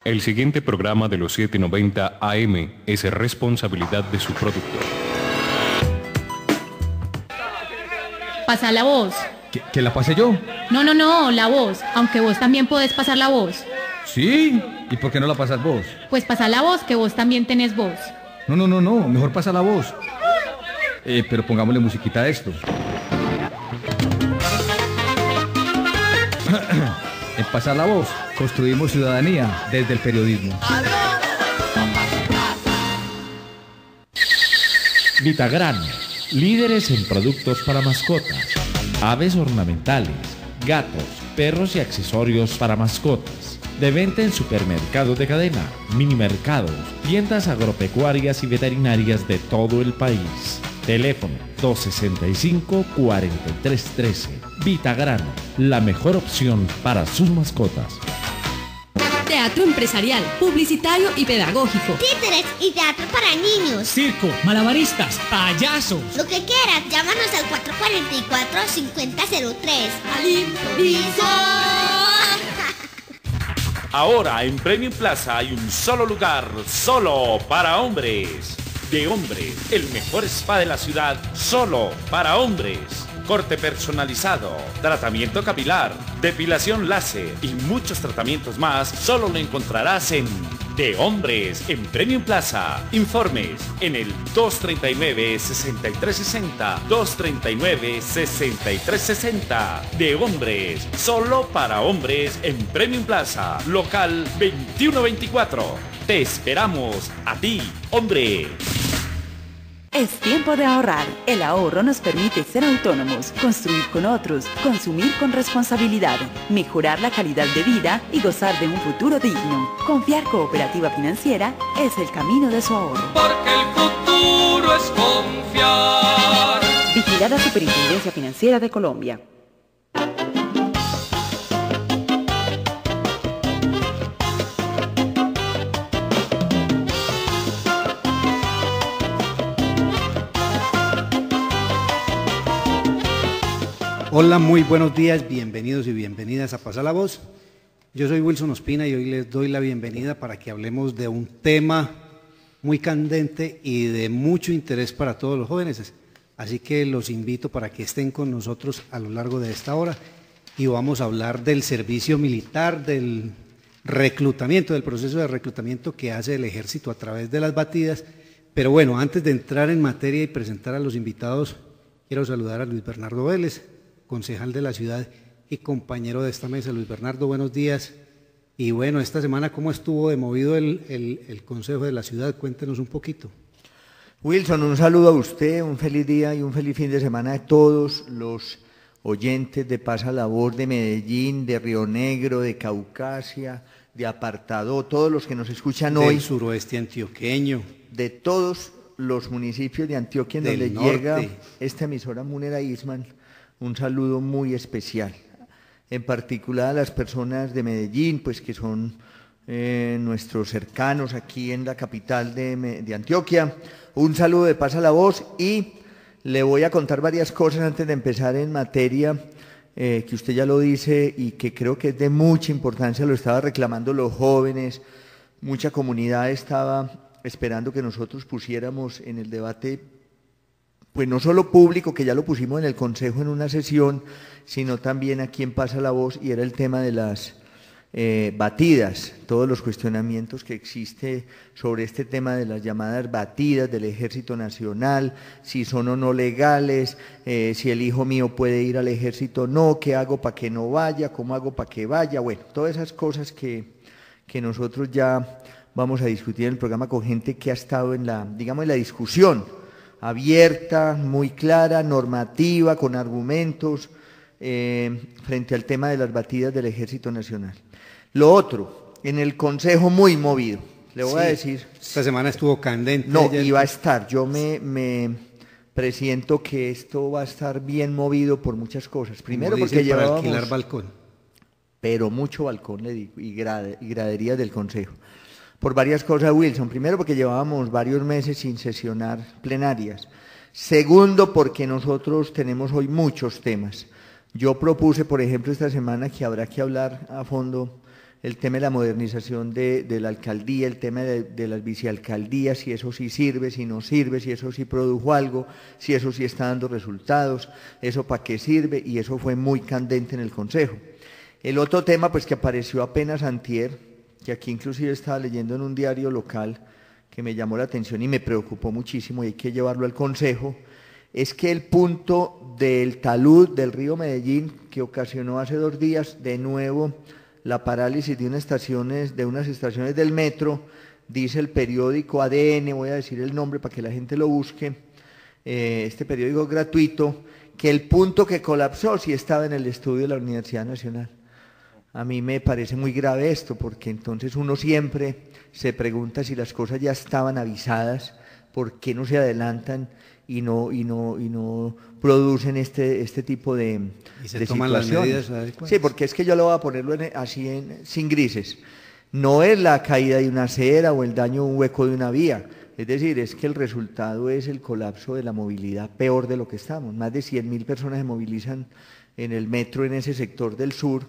El siguiente programa de los 790 AM es responsabilidad de su productor. Pasa la voz. ¿Que la pase yo? No, la voz. Aunque vos también podés pasar la voz. Sí. ¿Y por qué no la pasas vos? Pues pasa la voz, que vos también tenés voz. No. Mejor pasa la voz. Pero pongámosle musiquita a esto. En Pasar la Voz, construimos ciudadanía desde el periodismo. Vitagrano, líderes en productos para mascotas, aves ornamentales, gatos, perros y accesorios para mascotas. De venta en supermercados de cadena, minimercados, tiendas agropecuarias y veterinarias de todo el país. Teléfono 265-4313. Vitagrano, la mejor opción para sus mascotas. Teatro empresarial, publicitario y pedagógico. Títeres y teatro para niños. Circo, malabaristas, payasos. Lo que quieras, llámanos al 444-5003. ¡Al improviso! Ahora en Premium Plaza hay un solo lugar, solo para hombres. De Hombres, el mejor spa de la ciudad, solo para hombres. Corte personalizado, tratamiento capilar, depilación láser y muchos tratamientos más, solo lo encontrarás en De Hombres, en Premium Plaza. Informes en el 239-6360, 239-6360. De Hombres, solo para hombres en Premium Plaza, local 2124. Te esperamos, a ti, hombre. Es tiempo de ahorrar. El ahorro nos permite ser autónomos, construir con otros, consumir con responsabilidad, mejorar la calidad de vida y gozar de un futuro digno. Confiar Cooperativa Financiera es el camino de su ahorro. Porque el futuro es confiar. Vigilada Superintendencia Financiera de Colombia. Hola, muy buenos días, bienvenidos y bienvenidas a Pasar la Voz. Yo soy Wilson Ospina y hoy les doy la bienvenida para que hablemos de un tema muy candente y de mucho interés para todos los jóvenes. Así que los invito para que estén con nosotros a lo largo de esta hora y vamos a hablar del servicio militar, del reclutamiento, del proceso de reclutamiento que hace el ejército a través de las batidas. Pero bueno, antes de entrar en materia y presentar a los invitados, quiero saludar a Luis Bernardo Vélez, concejal de la ciudad y compañero de esta mesa. Luis Bernardo, buenos días. Y bueno, esta semana, ¿cómo estuvo de movido el Consejo de la Ciudad? Cuéntenos un poquito. Wilson, un saludo a usted, un feliz día y un feliz fin de semana a todos los oyentes de Pasa la Voz de Medellín, de Río Negro, de Caucasia, de Apartadó, todos los que nos escuchan hoy. Del suroeste antioqueño. De todos los municipios de Antioquia en donde llega esta emisora Munera Isman. Un saludo muy especial, en particular a las personas de Medellín, pues que son nuestros cercanos aquí en la capital de Antioquia. Un saludo de Pasa la Voz y le voy a contar varias cosas antes de empezar en materia, que usted ya lo dice y que creo que es de mucha importancia, lo estaba reclamando los jóvenes, mucha comunidad estaba esperando que nosotros pusiéramos en el debate, pues no solo público, que ya lo pusimos en el Consejo en una sesión, sino también aquí en Pasa la Voz, y era el tema de las batidas, todos los cuestionamientos que existe sobre este tema de las llamadas batidas del Ejército Nacional, si son o no legales, si el hijo mío puede ir al ejército o no, qué hago para que no vaya, cómo hago para que vaya, bueno, todas esas cosas que nosotros ya vamos a discutir en el programa con gente que ha estado en la discusión abierta, muy clara, normativa, con argumentos, frente al tema de las batidas del Ejército Nacional. Lo otro, en el Consejo muy movido, le voy a decir. Esta semana estuvo candente. No, y va a estar, yo me presiento que esto va a estar bien movido por muchas cosas. Primero porque llevábamos, para alquilar balcón. Pero mucho balcón, le digo, y graderías del Consejo. Por varias cosas, Wilson. Primero, porque llevábamos varios meses sin sesionar plenarias. Segundo, porque nosotros tenemos hoy muchos temas. Yo propuse, por ejemplo, esta semana que habrá que hablar a fondo el tema de la modernización de la alcaldía, el tema de las vicealcaldías, si eso sí sirve, si no sirve, si eso sí produjo algo, si eso sí está dando resultados, eso para qué sirve, y eso fue muy candente en el Consejo. El otro tema pues que apareció apenas antier, que aquí inclusive estaba leyendo en un diario local, que me llamó la atención y me preocupó muchísimo y hay que llevarlo al Consejo, es que el punto del talud del río Medellín, que ocasionó hace 2 días de nuevo la parálisis de unas estaciones del metro, dice el periódico ADN, voy a decir el nombre para que la gente lo busque, este periódico gratuito, que el punto que colapsó sí estaba en el estudio de la Universidad Nacional. A mí me parece muy grave esto, porque entonces uno siempre se pregunta si las cosas ya estaban avisadas, por qué no se adelantan y no producen este tipo de toman las medidas adecuadas. Sí, porque es que yo lo voy a ponerlo sin grises. No es la caída de una acera o el daño de un hueco de una vía, es decir, es que el resultado es el colapso de la movilidad peor de lo que estamos. Más de 100.000 personas se movilizan en el metro en ese sector del sur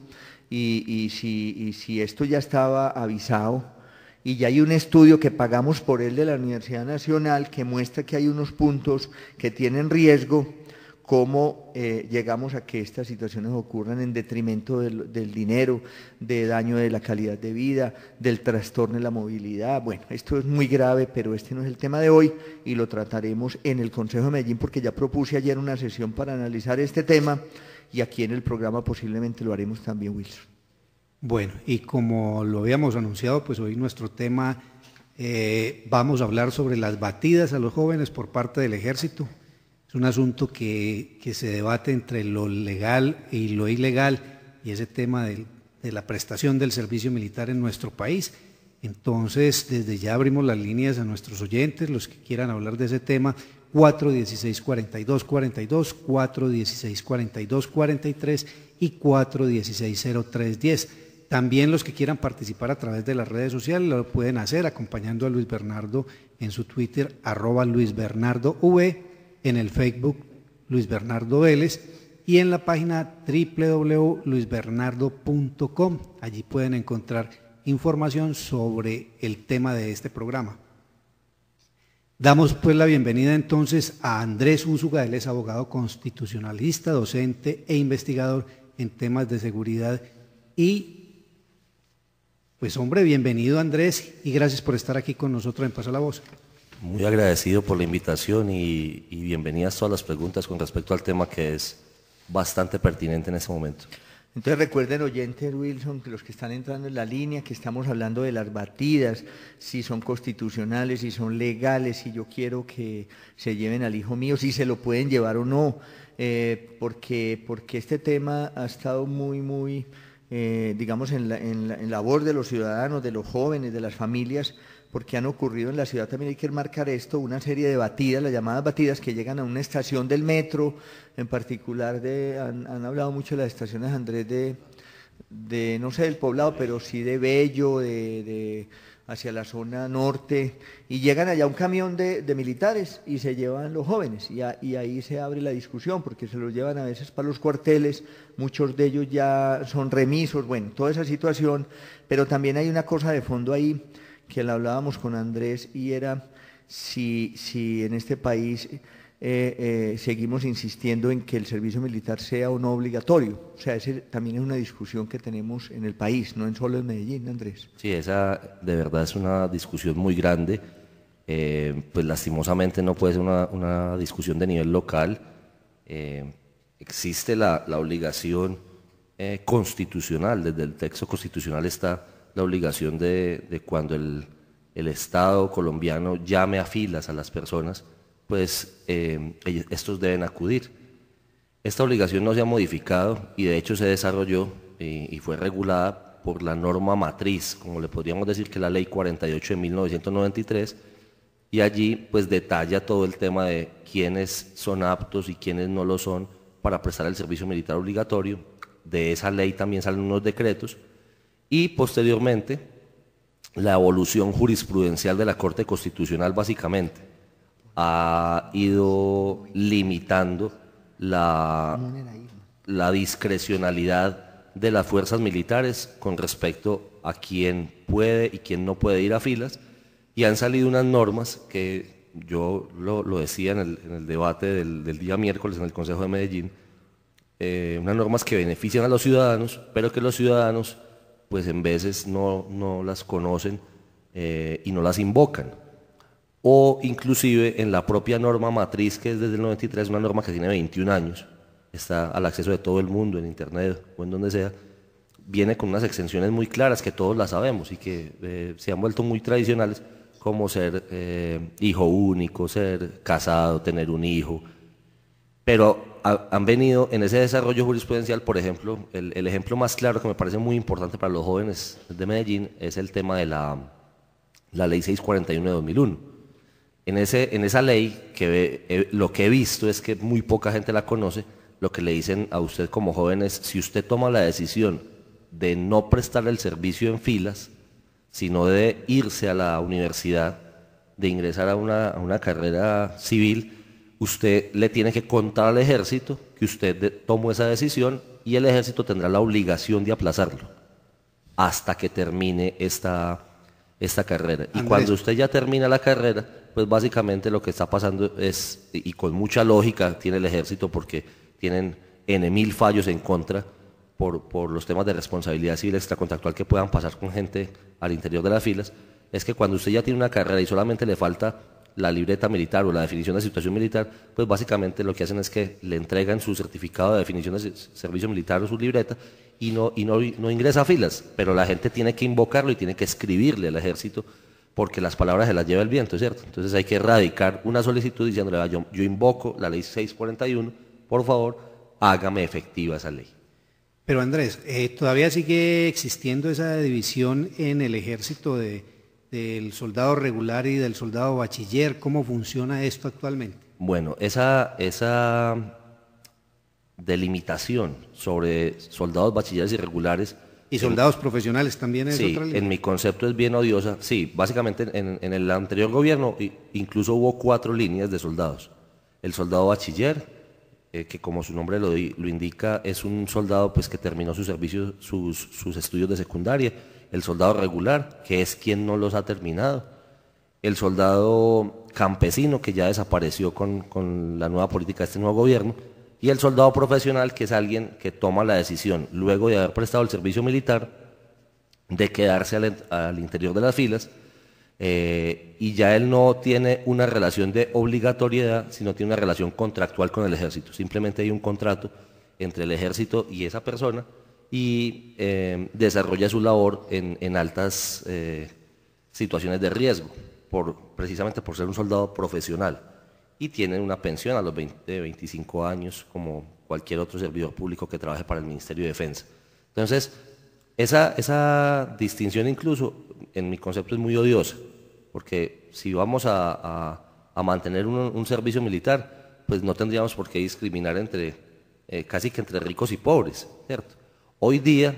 y si esto ya estaba avisado, y ya hay un estudio que pagamos por él de la Universidad Nacional que muestra que hay unos puntos que tienen riesgo, cómo llegamos a que estas situaciones ocurran en detrimento del dinero, de daño de la calidad de vida, del trastorno de la movilidad. Bueno, esto es muy grave, pero este no es el tema de hoy y lo trataremos en el Consejo de Medellín, porque ya propuse ayer una sesión para analizar este tema y aquí en el programa posiblemente lo haremos también, Wilson. Bueno, y como lo habíamos anunciado, pues hoy nuestro tema, vamos a hablar sobre las batidas a los jóvenes por parte del Ejército. Es un asunto que se debate entre lo legal y lo ilegal, y ese tema de la prestación del servicio militar en nuestro país. Entonces, desde ya abrimos las líneas a nuestros oyentes, los que quieran hablar de ese tema, 416-4242, 416-4243 y 416-0310. También los que quieran participar a través de las redes sociales lo pueden hacer acompañando a Luis Bernardo en su Twitter, @LuisBernardoV, en el Facebook Luis Bernardo Vélez y en la página www.luisbernardo.com. Allí pueden encontrar información sobre el tema de este programa. Damos pues la bienvenida entonces a Andrés Úsuga. Él es abogado constitucionalista, docente e investigador en temas de seguridad y pues hombre, bienvenido Andrés y gracias por estar aquí con nosotros en Pasa la Voz. Muy agradecido por la invitación y bienvenidas todas las preguntas con respecto al tema que es bastante pertinente en este momento. Entonces recuerden, oyentes, Wilson, que los que están entrando en la línea, que estamos hablando de las batidas, si son constitucionales, si son legales, si yo quiero que se lleven al hijo mío, si se lo pueden llevar o no, porque este tema ha estado muy digamos, en labor de los ciudadanos, de los jóvenes, de las familias, porque han ocurrido en la ciudad, también hay que marcar esto, una serie de batidas, las llamadas batidas, que llegan a una estación del metro, en particular han hablado mucho de las estaciones, Andrés, de no sé del Poblado, pero sí de Bello, hacia la zona norte, y llegan allá un camión de militares y se llevan los jóvenes, y ahí se abre la discusión, porque se los llevan a veces para los cuarteles, muchos de ellos ya son remisos, bueno, toda esa situación, pero también hay una cosa de fondo ahí, que la hablábamos con Andrés, y era si en este país seguimos insistiendo en que el servicio militar sea o no obligatorio. O sea, esa también es una discusión que tenemos en el país, no solo en Medellín, Andrés. Sí, esa de verdad es una discusión muy grande, pues lastimosamente no puede ser una discusión de nivel local. Existe la obligación constitucional, desde el texto constitucional está la obligación de cuando el Estado colombiano llame a filas a las personas, pues estos deben acudir. Esta obligación no se ha modificado y de hecho se desarrolló y fue regulada por la norma matriz, como le podríamos decir que la ley 48 de 1993, y allí pues detalla todo el tema de quiénes son aptos y quiénes no lo son para prestar el servicio militar obligatorio. De esa ley también salen unos decretos y posteriormente la evolución jurisprudencial de la Corte Constitucional básicamente ha ido limitando la discrecionalidad de las fuerzas militares con respecto a quién puede y quién no puede ir a filas, y han salido unas normas que yo lo decía en el debate del día miércoles en el Consejo de Medellín, unas normas que benefician a los ciudadanos, pero que los ciudadanos pues en veces no las conocen y no las invocan. O inclusive en la propia norma matriz, que es desde el 93, una norma que tiene 21 años, está al acceso de todo el mundo en internet o en donde sea, viene con unas exenciones muy claras que todos las sabemos y que se han vuelto muy tradicionales, como ser hijo único, ser casado, tener un hijo. Pero han venido en ese desarrollo jurisprudencial, por ejemplo, el ejemplo más claro que me parece muy importante para los jóvenes de Medellín es el tema de la ley 641 de 2001. En esa ley, lo que he visto es que muy poca gente la conoce. Lo que le dicen a usted como joven es: si usted toma la decisión de no prestar el servicio en filas, sino de irse a la universidad, de ingresar a una carrera civil, usted le tiene que contar al ejército que usted tomó esa decisión, y el ejército tendrá la obligación de aplazarlo hasta que termine esta carrera. Andrés. Y cuando usted ya termina la carrera, pues básicamente lo que está pasando es, y con mucha lógica tiene el ejército, porque tienen N.000 fallos en contra por los temas de responsabilidad civil extracontractual que puedan pasar con gente al interior de las filas, es que cuando usted ya tiene una carrera y solamente le falta la libreta militar o la definición de situación militar, pues básicamente lo que hacen es que le entregan su certificado de definición de servicio militar o su libreta y no ingresa a filas, pero la gente tiene que invocarlo y tiene que escribirle al ejército, porque las palabras se las lleva el viento, ¿cierto? Entonces hay que radicar una solicitud diciéndole: yo invoco la ley 641, por favor, hágame efectiva esa ley. Pero Andrés, ¿todavía sigue existiendo esa división en el ejército del soldado regular y del soldado bachiller? ¿Cómo funciona esto actualmente? Bueno, esa delimitación sobre soldados bachilleres y regulares... ¿Y soldados profesionales también es otra ley? En mi concepto es bien odiosa. Sí, básicamente en el anterior gobierno incluso hubo 4 líneas de soldados. El soldado bachiller, que como su nombre lo indica, es un soldado pues que terminó su servicio, sus estudios de secundaria. El soldado regular, que es quien no los ha terminado. El soldado campesino, que ya desapareció con la nueva política de este nuevo gobierno. Y el soldado profesional, que es alguien que toma la decisión, luego de haber prestado el servicio militar, de quedarse al interior de las filas, y ya él no tiene una relación de obligatoriedad, sino tiene una relación contractual con el ejército. Simplemente hay un contrato entre el ejército y esa persona, y desarrolla su labor en altas situaciones de riesgo, precisamente por ser un soldado profesional, y tiene una pensión a los 25 años como cualquier otro servidor público que trabaje para el Ministerio de Defensa. Entonces, esa distinción incluso en mi concepto es muy odiosa, porque si vamos a mantener un servicio militar, pues no tendríamos por qué discriminar casi que entre ricos y pobres, ¿cierto? Hoy día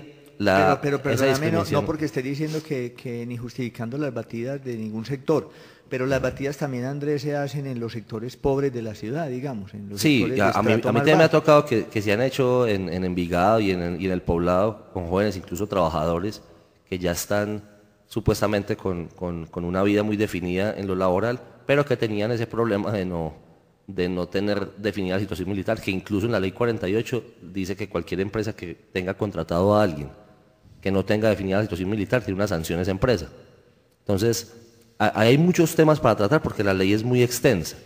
pero perdóname, no porque esté diciendo que ni justificando las batidas de ningún sector, pero las batidas también, Andrés, se hacen en los sectores pobres de la ciudad, digamos. En los sí, a mí también me ha tocado que se han hecho en Envigado y en el Poblado con jóvenes, incluso trabajadores, que ya están supuestamente con una vida muy definida en lo laboral, pero que tenían ese problema de no tener definida la situación militar, que incluso en la ley 48 dice que cualquier empresa que tenga contratado a alguien que no tenga definida la situación militar tiene una sanción a esa empresa. Entonces, hay muchos temas para tratar porque la ley es muy extensa,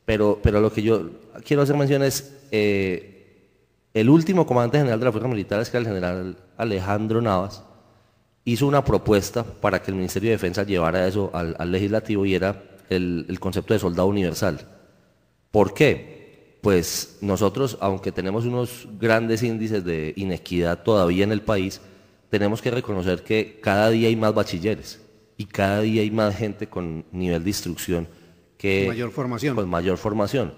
pero lo que yo quiero hacer mención es el último comandante general de la Fuerza Militar, es que el general Alejandro Navas, hizo una propuesta para que el Ministerio de Defensa llevara eso al legislativo, y era el concepto de soldado universal. ¿Por qué? Pues nosotros, aunque tenemos unos grandes índices de inequidad todavía en el país, tenemos que reconocer que cada día hay más bachilleres y cada día hay más gente con nivel de instrucción con mayor formación.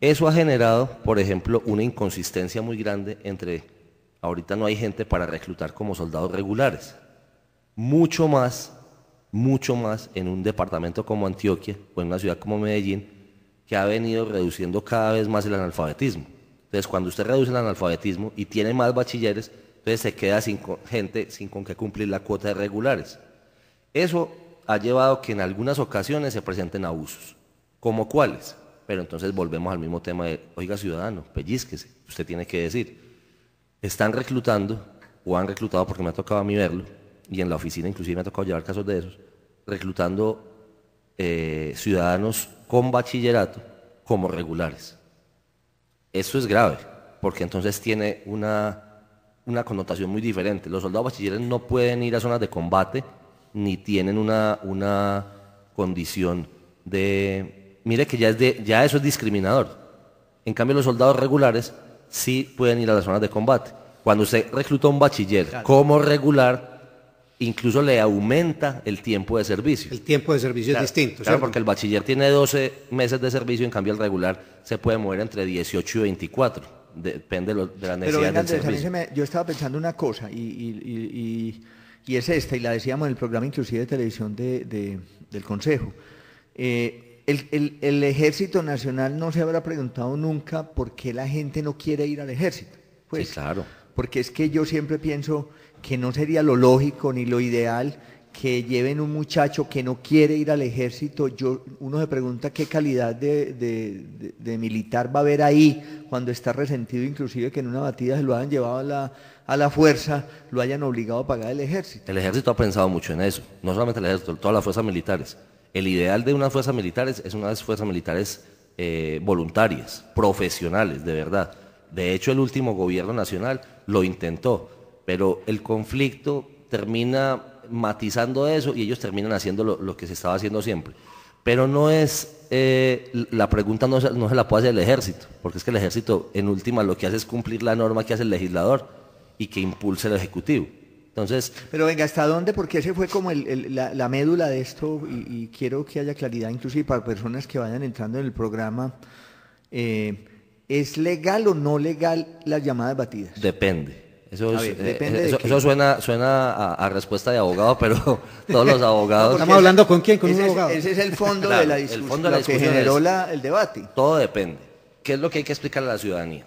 Eso ha generado, por ejemplo, una inconsistencia muy grande ahorita no hay gente para reclutar como soldados regulares. Mucho más en un departamento como Antioquia o en una ciudad como Medellín, que ha venido reduciendo cada vez más el analfabetismo. Entonces, cuando usted reduce el analfabetismo y tiene más bachilleres, Entonces se queda gente sin con qué cumplir la cuota de regulares. Eso ha llevado a que en algunas ocasiones se presenten abusos. ¿Como cuáles? Pero entonces volvemos al mismo tema de, oiga ciudadano, pellízquese, usted tiene que decir. Están reclutando, o han reclutado porque me ha tocado a mí verlo, y en la oficina inclusive me ha tocado llevar casos de esos, reclutando ciudadanos con bachillerato como regulares. Eso es grave, porque entonces tiene una connotación muy diferente. Los soldados bachilleres no pueden ir a zonas de combate, ni tienen una condición de... Mire que ya eso es discriminador. En cambio los soldados regulares sí pueden ir a las zonas de combate. Cuando usted recluta a un bachiller como regular, incluso le aumenta el tiempo de servicio. El tiempo de servicio es distinto. Claro, porque el bachiller tiene 12 meses de servicio, en cambio el regular se puede mover entre 18 y 24, depende de la necesidad del servicio. Yo estaba pensando una cosa, y es esta, y la decíamos en el programa inclusive de televisión del Consejo. El Ejército Nacional no se habrá preguntado nunca por qué la gente no quiere ir al ejército. Pues, sí, claro. Porque es que yo siempre pienso que no sería lo lógico ni lo ideal que lleven un muchacho que no quiere ir al ejército. Uno se pregunta qué calidad de militar va a haber ahí cuando está resentido, inclusive que en una batida se lo hayan llevado a la fuerza, lo hayan obligado a pagar el ejército. El ejército ha pensado mucho en eso, no solamente el ejército, todas las fuerzas militares. El ideal de unas fuerzas militares es unas fuerzas militares voluntarias, profesionales, de verdad. De hecho, el último gobierno nacional lo intentó, pero el conflicto termina matizando eso y ellos terminan haciendo lo que se estaba haciendo siempre. Pero no es, la pregunta no se la puede hacer el ejército, porque es que el ejército en última lo que hace es cumplir la norma que hace el legislador y que impulsa el ejecutivo. Entonces, pero venga, ¿hasta dónde? Porque ese fue como la médula de esto, y quiero que haya claridad inclusive para personas que vayan entrando en el programa. ¿Es legal o no legal las llamadas batidas? Depende. Eso suena a respuesta de abogado, pero todos los abogados... ¿Estamos hablando con quién? ¿Con un abogado? Ese es el fondo de la discusión, el fondo de la discusión que generó el debate. Todo depende. ¿Qué es lo que hay que explicarle a la ciudadanía?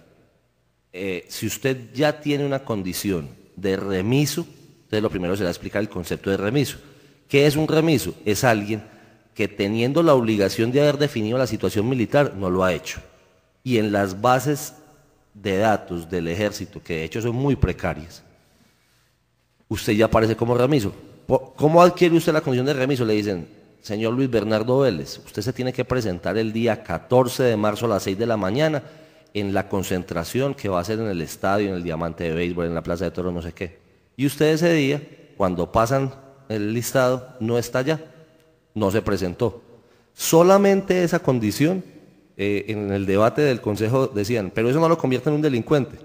Si usted ya tiene una condición de remiso, entonces lo primero será explicar el concepto de remiso. ¿Qué es un remiso? Es alguien que teniendo la obligación de haber definido la situación militar, no lo ha hecho. Y en las bases de datos del ejército, que de hecho son muy precarias, usted ya aparece como remiso. ¿Cómo adquiere usted la condición de remiso? Le dicen, señor Luis Bernardo Vélez, usted se tiene que presentar el día 14 de marzo a las 6 de la mañana en la concentración que va a ser en el estadio, en el Diamante de Béisbol, en la Plaza de Toros, no sé qué. Y usted ese día, cuando pasan el listado, no está allá, no se presentó. Solamente esa condición, en el debate del Consejo decían, pero eso no lo convierte en un delincuente.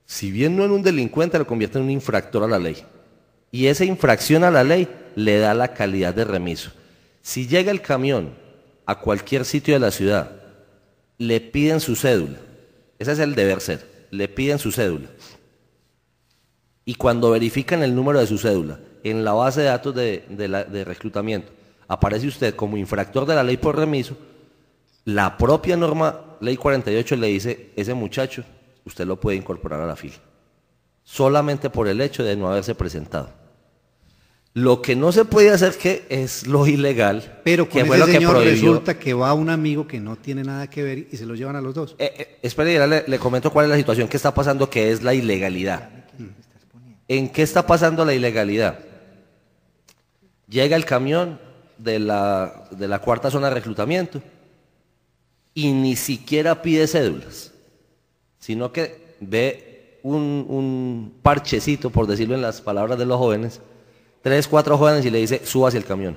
Si bien no en un delincuente, lo convierte en un infractor a la ley. Y esa infracción a la ley le da la calidad de remiso. Si llega el camión a cualquier sitio de la ciudad, le piden su cédula, ese es el deber ser, le piden su cédula. Y cuando verifican el número de su cédula en la base de datos de reclutamiento, aparece usted como infractor de la ley por remiso, la propia norma, ley 48, le dice, ese muchacho, usted lo puede incorporar a la fila, solamente por el hecho de no haberse presentado. Lo que no se puede hacer que es lo ilegal, pero con que fue ese lo que señor prohibió. Resulta que va un amigo que no tiene nada que ver y se lo llevan a los dos. Espere, le comento cuál es la situación que está pasando, que es la ilegalidad. ¿En qué está pasando la ilegalidad? Llega el camión de la cuarta zona de reclutamiento y ni siquiera pide cédulas, sino que ve un parchecito, por decirlo en las palabras de los jóvenes, 3, 4 jóvenes y le dice, suba hacia el camión.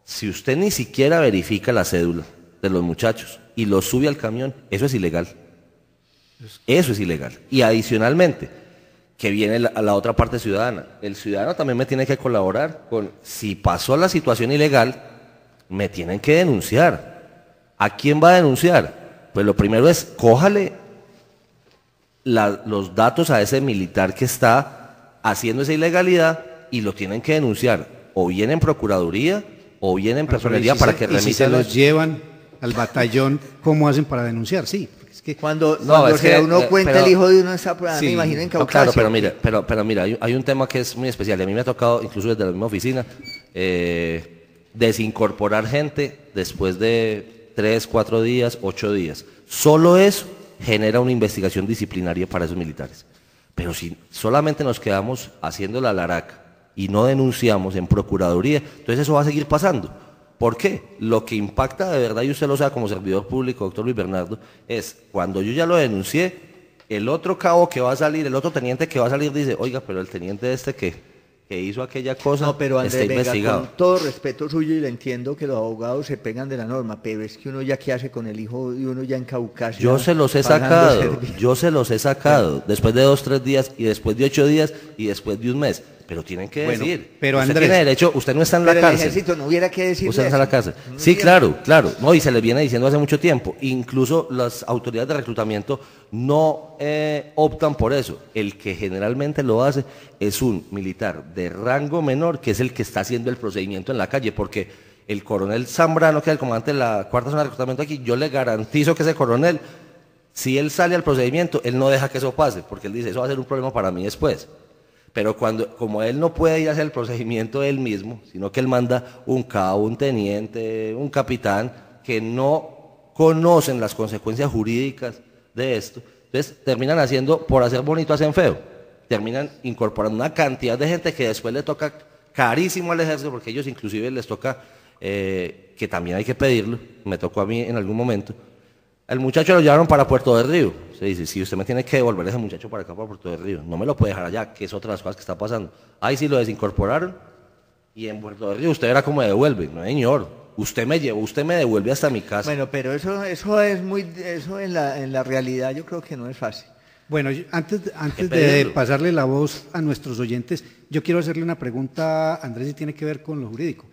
Si usted ni siquiera verifica la cédula de los muchachos y los sube al camión, eso es ilegal. Eso es ilegal. Y adicionalmente, que viene a la otra parte ciudadana. El ciudadano también me tiene que colaborar con, si pasó la situación ilegal, me tienen que denunciar. ¿A quién va a denunciar? Pues lo primero es, cójale los datos a ese militar que está haciendo esa ilegalidad y lo tienen que denunciar, o bien en Procuraduría, o bien en Personería, para que remitan. Y si se los llevan al batallón, ¿cómo hacen para denunciar? Sí. Es que cuando se da uno cuenta, el hijo de uno está, sí, me imagino, en Caucasia. Claro, pero mira, hay un tema que es muy especial. A mí me ha tocado, incluso desde la misma oficina, desincorporar gente después de 3, 4 días, 8 días. Solo eso genera una investigación disciplinaria para esos militares. Pero si solamente nos quedamos haciendo la laraca y no denunciamos en Procuraduría, entonces eso va a seguir pasando. ¿Por qué? Lo que impacta de verdad, y usted lo sabe como servidor público, doctor Luis Bernardo, es cuando yo ya lo denuncié, el otro cabo que va a salir, el otro teniente que va a salir dice, oiga, pero el teniente que hizo aquella cosa, no, pero Andrés, está investigado. Con todo respeto suyo, y le entiendo que los abogados se pegan de la norma, pero es que uno ya qué hace con el hijo de uno ya en Caucasia. Yo se los he sacado, después de 2, 3 días, y después de 8 días, y después de un mes. Pero tienen que decir, pero usted Andrés, tiene derecho, usted no está en la cárcel. El ejército no hubiera que decir. Usted no está en la cárcel. Sí, claro, no, y se les viene diciendo hace mucho tiempo. Incluso las autoridades de reclutamiento no optan por eso. El que generalmente lo hace es un militar de rango menor, que es el que está haciendo el procedimiento en la calle, porque el coronel Zambrano, que es el comandante de la cuarta zona de reclutamiento aquí, yo le garantizo que ese coronel, si él sale al procedimiento, él no deja que eso pase, porque él dice, eso va a ser un problema para mí después. Pero como él no puede ir a hacer el procedimiento él mismo, sino que él manda un cabo, un teniente, un capitán, que no conocen las consecuencias jurídicas de esto, entonces terminan haciendo, por hacer bonito hacen feo, terminan incorporando una cantidad de gente que después le toca carísimo al ejército, porque ellos inclusive les toca, que también hay que pedirlo, me tocó a mí en algún momento. El muchacho lo llevaron para Puerto del Río. Se dice, si usted me tiene que devolver ese muchacho para acá, para Puerto del Río, no me lo puede dejar allá, que es otra de las cosas que está pasando. Ahí sí lo desincorporaron, y en Puerto del Río usted verá cómo me devuelve. No, señor, usted me llevó, usted me devuelve hasta mi casa. Bueno, pero eso es muy, eso en la realidad yo creo que no es fácil. Bueno, antes de pasarle la voz a nuestros oyentes, yo quiero hacerle una pregunta a Andrés, y tiene que ver con lo jurídico.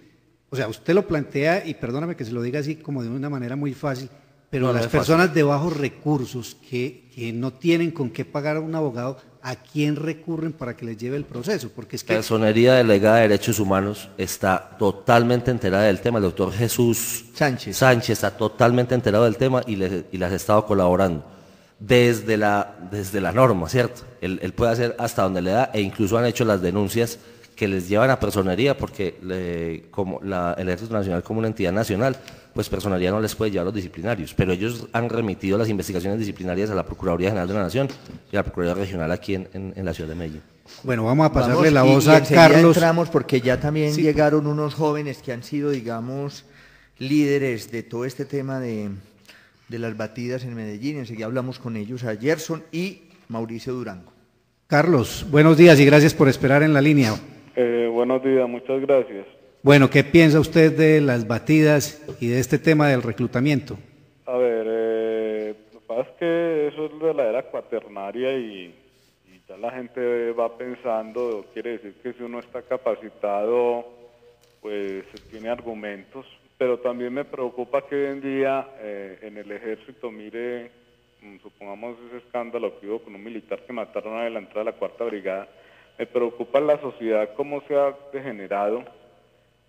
O sea, usted lo plantea, y perdóname que se lo diga así como de una manera muy fácil, pero las personas de bajos recursos que no tienen con qué pagar a un abogado, ¿a quién recurren para que les lleve el proceso? Porque es que Personería Delegada de Derechos Humanos está totalmente enterada del tema. El doctor Jesús Sánchez está totalmente enterado del tema y les ha estado colaborando desde la norma, ¿cierto? Él puede hacer hasta donde le da, e incluso han hecho las denuncias que les llevan a Personería, porque como el Ejército Nacional como una entidad nacional, pues Personería no les puede llevar los disciplinarios, pero ellos han remitido las investigaciones disciplinarias a la Procuraduría General de la Nación y a la Procuraduría Regional aquí en la ciudad de Medellín. Bueno, vamos a pasarle la voz a Carlos. Entramos porque ya también llegaron unos jóvenes que han sido, digamos, líderes de todo este tema de las batidas en Medellín. Enseguida hablamos con ellos, a Gerson y Mauricio Durango. Carlos, buenos días y gracias por esperar en la línea. Buenos días, muchas gracias. Bueno, ¿qué piensa usted de las batidas y de este tema del reclutamiento? A ver, lo que pasa es que eso es de la era cuaternaria y ya la gente va pensando, quiere decir que si uno está capacitado, pues tiene argumentos, pero también me preocupa que hoy en día en el ejército, mire, supongamos ese escándalo que hubo con un militar que mataron a la entrada de la 4ª Brigada, me preocupa la sociedad cómo se ha degenerado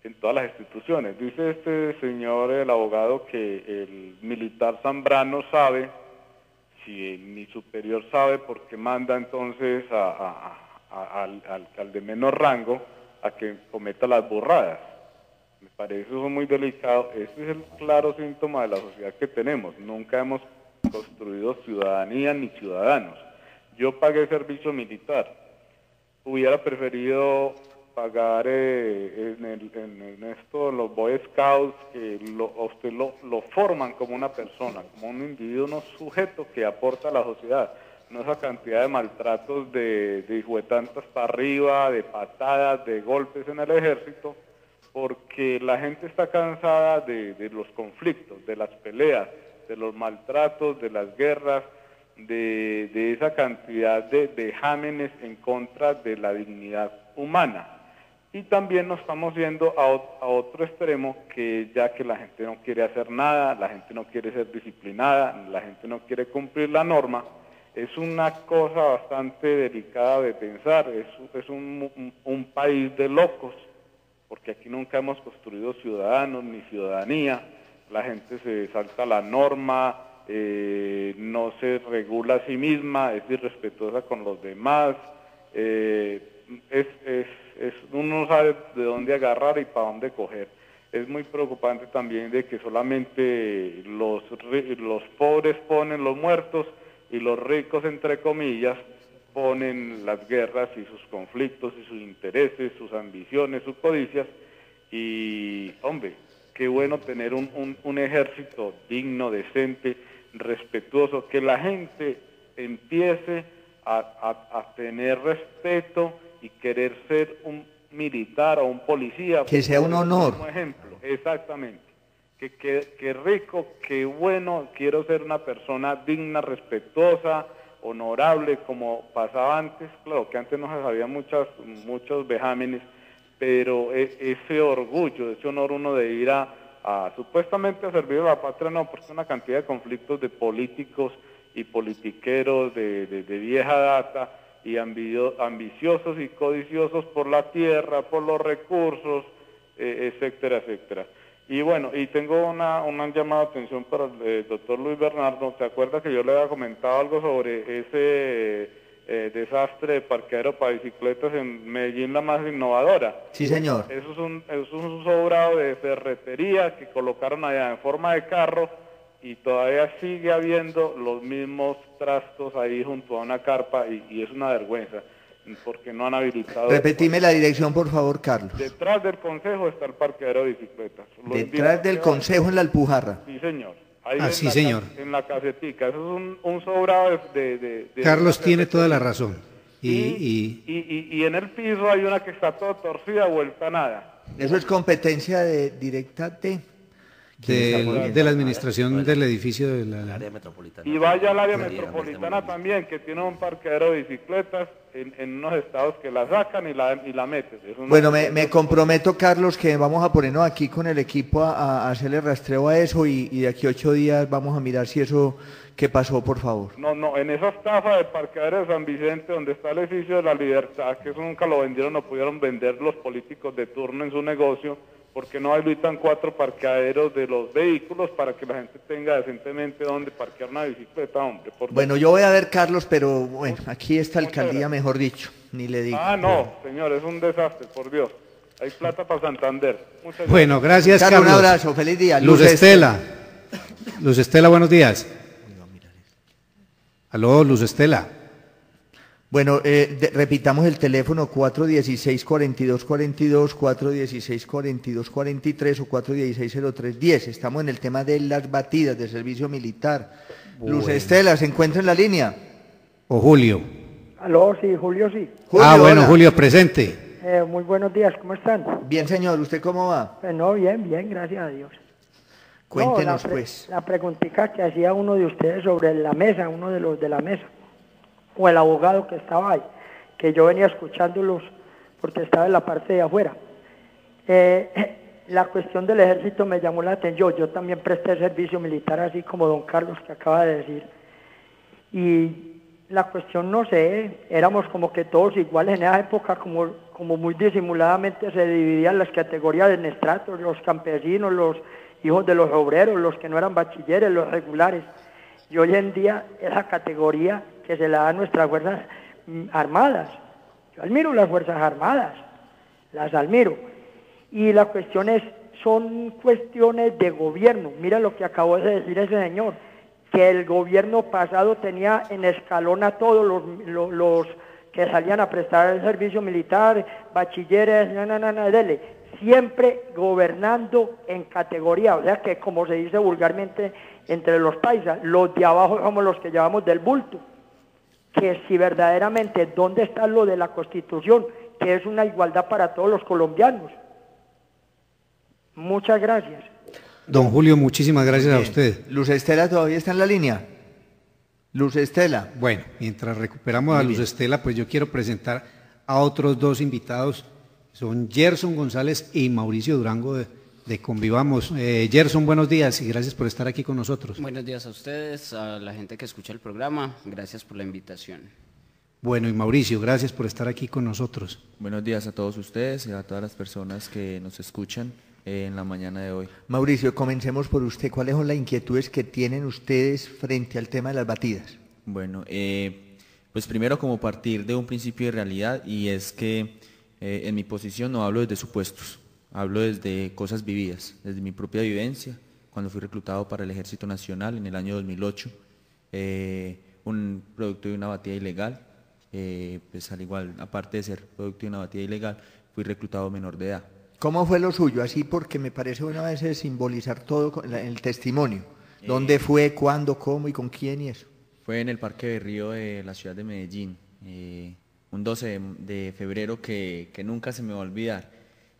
en todas las instituciones. Dice este señor, el abogado, que el militar Zambrano sabe, si mi superior sabe, por qué manda entonces al de menor rango a que cometa las burradas. Me parece eso muy delicado. Ese es el claro síntoma de la sociedad que tenemos. Nunca hemos construido ciudadanía ni ciudadanos. Yo pagué servicio militar. Hubiera preferido pagar en esto los Boy Scouts, que usted lo forman como una persona, como un individuo, un sujeto que aporta a la sociedad, no esa cantidad de maltratos de hijuetantas para arriba, de patadas, de golpes en el ejército, porque la gente está cansada de los conflictos, de las peleas, de los maltratos, de las guerras, de esa cantidad de vejámenes en contra de la dignidad humana. Y también nos estamos yendo a otro extremo, que ya que la gente no quiere hacer nada, la gente no quiere ser disciplinada, la gente no quiere cumplir la norma, es una cosa bastante delicada de pensar, es un país de locos, porque aquí nunca hemos construido ciudadanos ni ciudadanía, la gente se salta la norma, no se regula a sí misma, es irrespetuosa con los demás, uno no sabe de dónde agarrar y para dónde coger. Es muy preocupante también de que solamente los pobres ponen los muertos y los ricos, entre comillas, ponen las guerras y sus conflictos y sus intereses, sus ambiciones, sus codicias. Y, hombre, qué bueno tener un ejército digno, decente, respetuoso, que la gente empiece a tener respeto y querer ser un militar o un policía. Que sea un honor. Como ejemplo, exactamente. Que rico, que bueno, quiero ser una persona digna, respetuosa, honorable, como pasaba antes. Claro que antes no se sabían muchos vejámenes, pero ese orgullo, ese honor uno de ir a supuestamente a servir a la patria, no, porque una cantidad de conflictos de políticos y politiqueros de vieja data y ambiciosos y codiciosos por la tierra, por los recursos, etcétera, etcétera. Y bueno, y tengo una llamada de atención para el doctor Luis Bernardo. ¿Te acuerdas que yo le había comentado algo sobre ese desastre de parqueadero para bicicletas en Medellín, la más innovadora? Sí, señor. Eso es un sobrado de ferretería que colocaron allá en forma de carro y todavía sigue habiendo los mismos trastos ahí junto a una carpa y es una vergüenza porque no han habilitado. Repetime la dirección, por favor, Carlos. Detrás del Consejo está el parqueadero de bicicletas. Detrás del Consejo, en la Alpujarra. Sí, señor. Ahí sí, señor. En la casetica. Eso es un sobrado de Carlos tiene toda la razón. Y en el piso hay una que está toda torcida, vuelta a nada. Eso es competencia directa de la administración del edificio de la área metropolitana. Y vaya al área metropolitana también, que tiene un parqueadero de bicicletas en unos estados que la sacan y la meten. Bueno, me comprometo, Carlos, que vamos a ponernos aquí con el equipo a hacerle rastreo a eso y de aquí a 8 días vamos a mirar si eso que pasó, por favor. No, en esa estafa del parqueadero de San Vicente, donde está el edificio de la Libertad, que eso nunca lo vendieron, no pudieron vender los políticos de turno en su negocio, porque no habilitan 4 parqueaderos de los vehículos para que la gente tenga decentemente donde parquear una bicicleta, hombre. Bueno, yo voy a ver, Carlos, pero bueno, aquí esta alcaldía, mejor dicho, ni le digo. No, señor, es un desastre, por Dios. Hay plata para Santander. Muchas gracias. Bueno, gracias, Carlos. Un abrazo, feliz día. Luz Estela. Luz Estela, buenos días. Aló, Luz Estela. Bueno, repitamos el teléfono 416-4242, 416-4243 o 416-0310. Estamos en el tema de las batidas de servicio militar. Bueno. Luz Estela, ¿se encuentra en la línea? ¿O Julio? Aló, sí, Julio, sí. Julio, bueno, hola. Julio, presente. Muy buenos días, ¿cómo están? Bien, señor, ¿usted cómo va? No, bien, gracias a Dios. Cuéntenos, pues. La preguntita que hacía uno de ustedes sobre la mesa, uno de los de la mesa, o el abogado que estaba ahí, que yo venía escuchándolos porque estaba en la parte de afuera. La cuestión del ejército me llamó la atención. Yo también presté servicio militar, así como don Carlos que acaba de decir. Y la cuestión, no sé, éramos como que todos iguales en esa época, como muy disimuladamente se dividían las categorías de estratos, los campesinos, los hijos de los obreros, los que no eran bachilleres, los regulares. Y hoy en día esa categoría que se la da a nuestras fuerzas armadas. Yo admiro las fuerzas armadas, las admiro. Y la cuestión son cuestiones de gobierno. Mira lo que acabó de decir ese señor, que el gobierno pasado tenía en escalón a todos los que salían a prestar el servicio militar, bachilleres, dele, siempre gobernando en categoría. O sea que, como se dice vulgarmente entre los paisas, los de abajo somos los que llevamos del bulto. Que si verdaderamente, ¿dónde está lo de la Constitución? Que es una igualdad para todos los colombianos. Muchas gracias. Don Julio, muchísimas gracias a usted. Luz Estela todavía está en la línea. Luz Estela. Bueno, mientras recuperamos a Luz Estela, pues yo quiero presentar a otros 2 invitados. Son Gerson González y Mauricio Durango de Convivamos. Gerson, buenos días y gracias por estar aquí con nosotros. Buenos días a ustedes, a la gente que escucha el programa. Gracias por la invitación. Bueno, y Mauricio, gracias por estar aquí con nosotros. Buenos días a todos ustedes y a todas las personas que nos escuchan en la mañana de hoy. Mauricio, comencemos por usted. ¿Cuáles son las inquietudes que tienen ustedes frente al tema de las batidas? Bueno, pues primero como partir de un principio de realidad, y es que en mi posición no hablo desde supuestos, hablo desde cosas vividas, desde mi propia vivencia, cuando fui reclutado para el Ejército Nacional en el año 2008, un producto de una batida ilegal, pues al igual, aparte de ser producto de una batida ilegal, fui reclutado menor de edad. ¿Cómo fue lo suyo? Así porque me parece bueno a veces simbolizar todo en el testimonio. ¿Dónde fue, cuándo, cómo y con quién y eso? Fue en el Parque Berrío de la ciudad de Medellín, un 12 de febrero que nunca se me va a olvidar.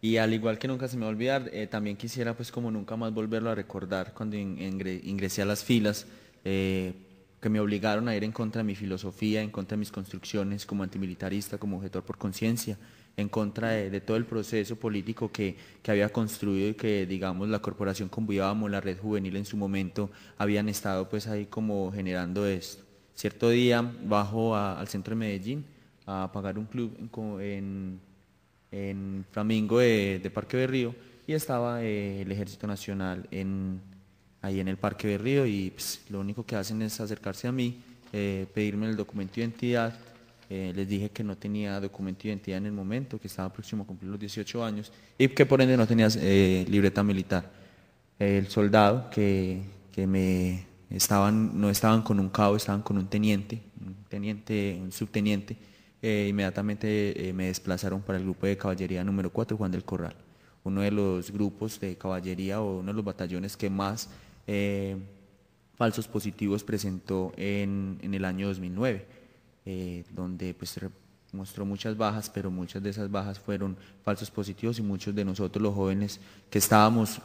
Y al igual que nunca se me va a olvidar, también quisiera pues como nunca más volverlo a recordar cuando ingresé a las filas, que me obligaron a ir en contra de mi filosofía, en contra de mis construcciones como antimilitarista, como objetor por conciencia, en contra de todo el proceso político que había construido y que, digamos, la corporación Convivámonos, la red juvenil en su momento, habían estado pues ahí como generando esto. Cierto día bajo al centro de Medellín a pagar un club en Flamingo de Parque Berrío, y estaba el Ejército Nacional ahí en el Parque Berrío, y pues, lo único que hacen es acercarse a mí, pedirme el documento de identidad. Les dije que no tenía documento de identidad en el momento, que estaba próximo a cumplir los 18 años y que por ende no tenía libreta militar. El soldado no estaban con un cabo, estaban con un subteniente, inmediatamente me desplazaron para el grupo de caballería número 4, Juan del Corral, uno de los grupos de caballería o uno de los batallones que más falsos positivos presentó en el año 2009. Donde pues mostró muchas bajas, pero muchas de esas bajas fueron falsos positivos, y muchos de nosotros los jóvenes que estábamos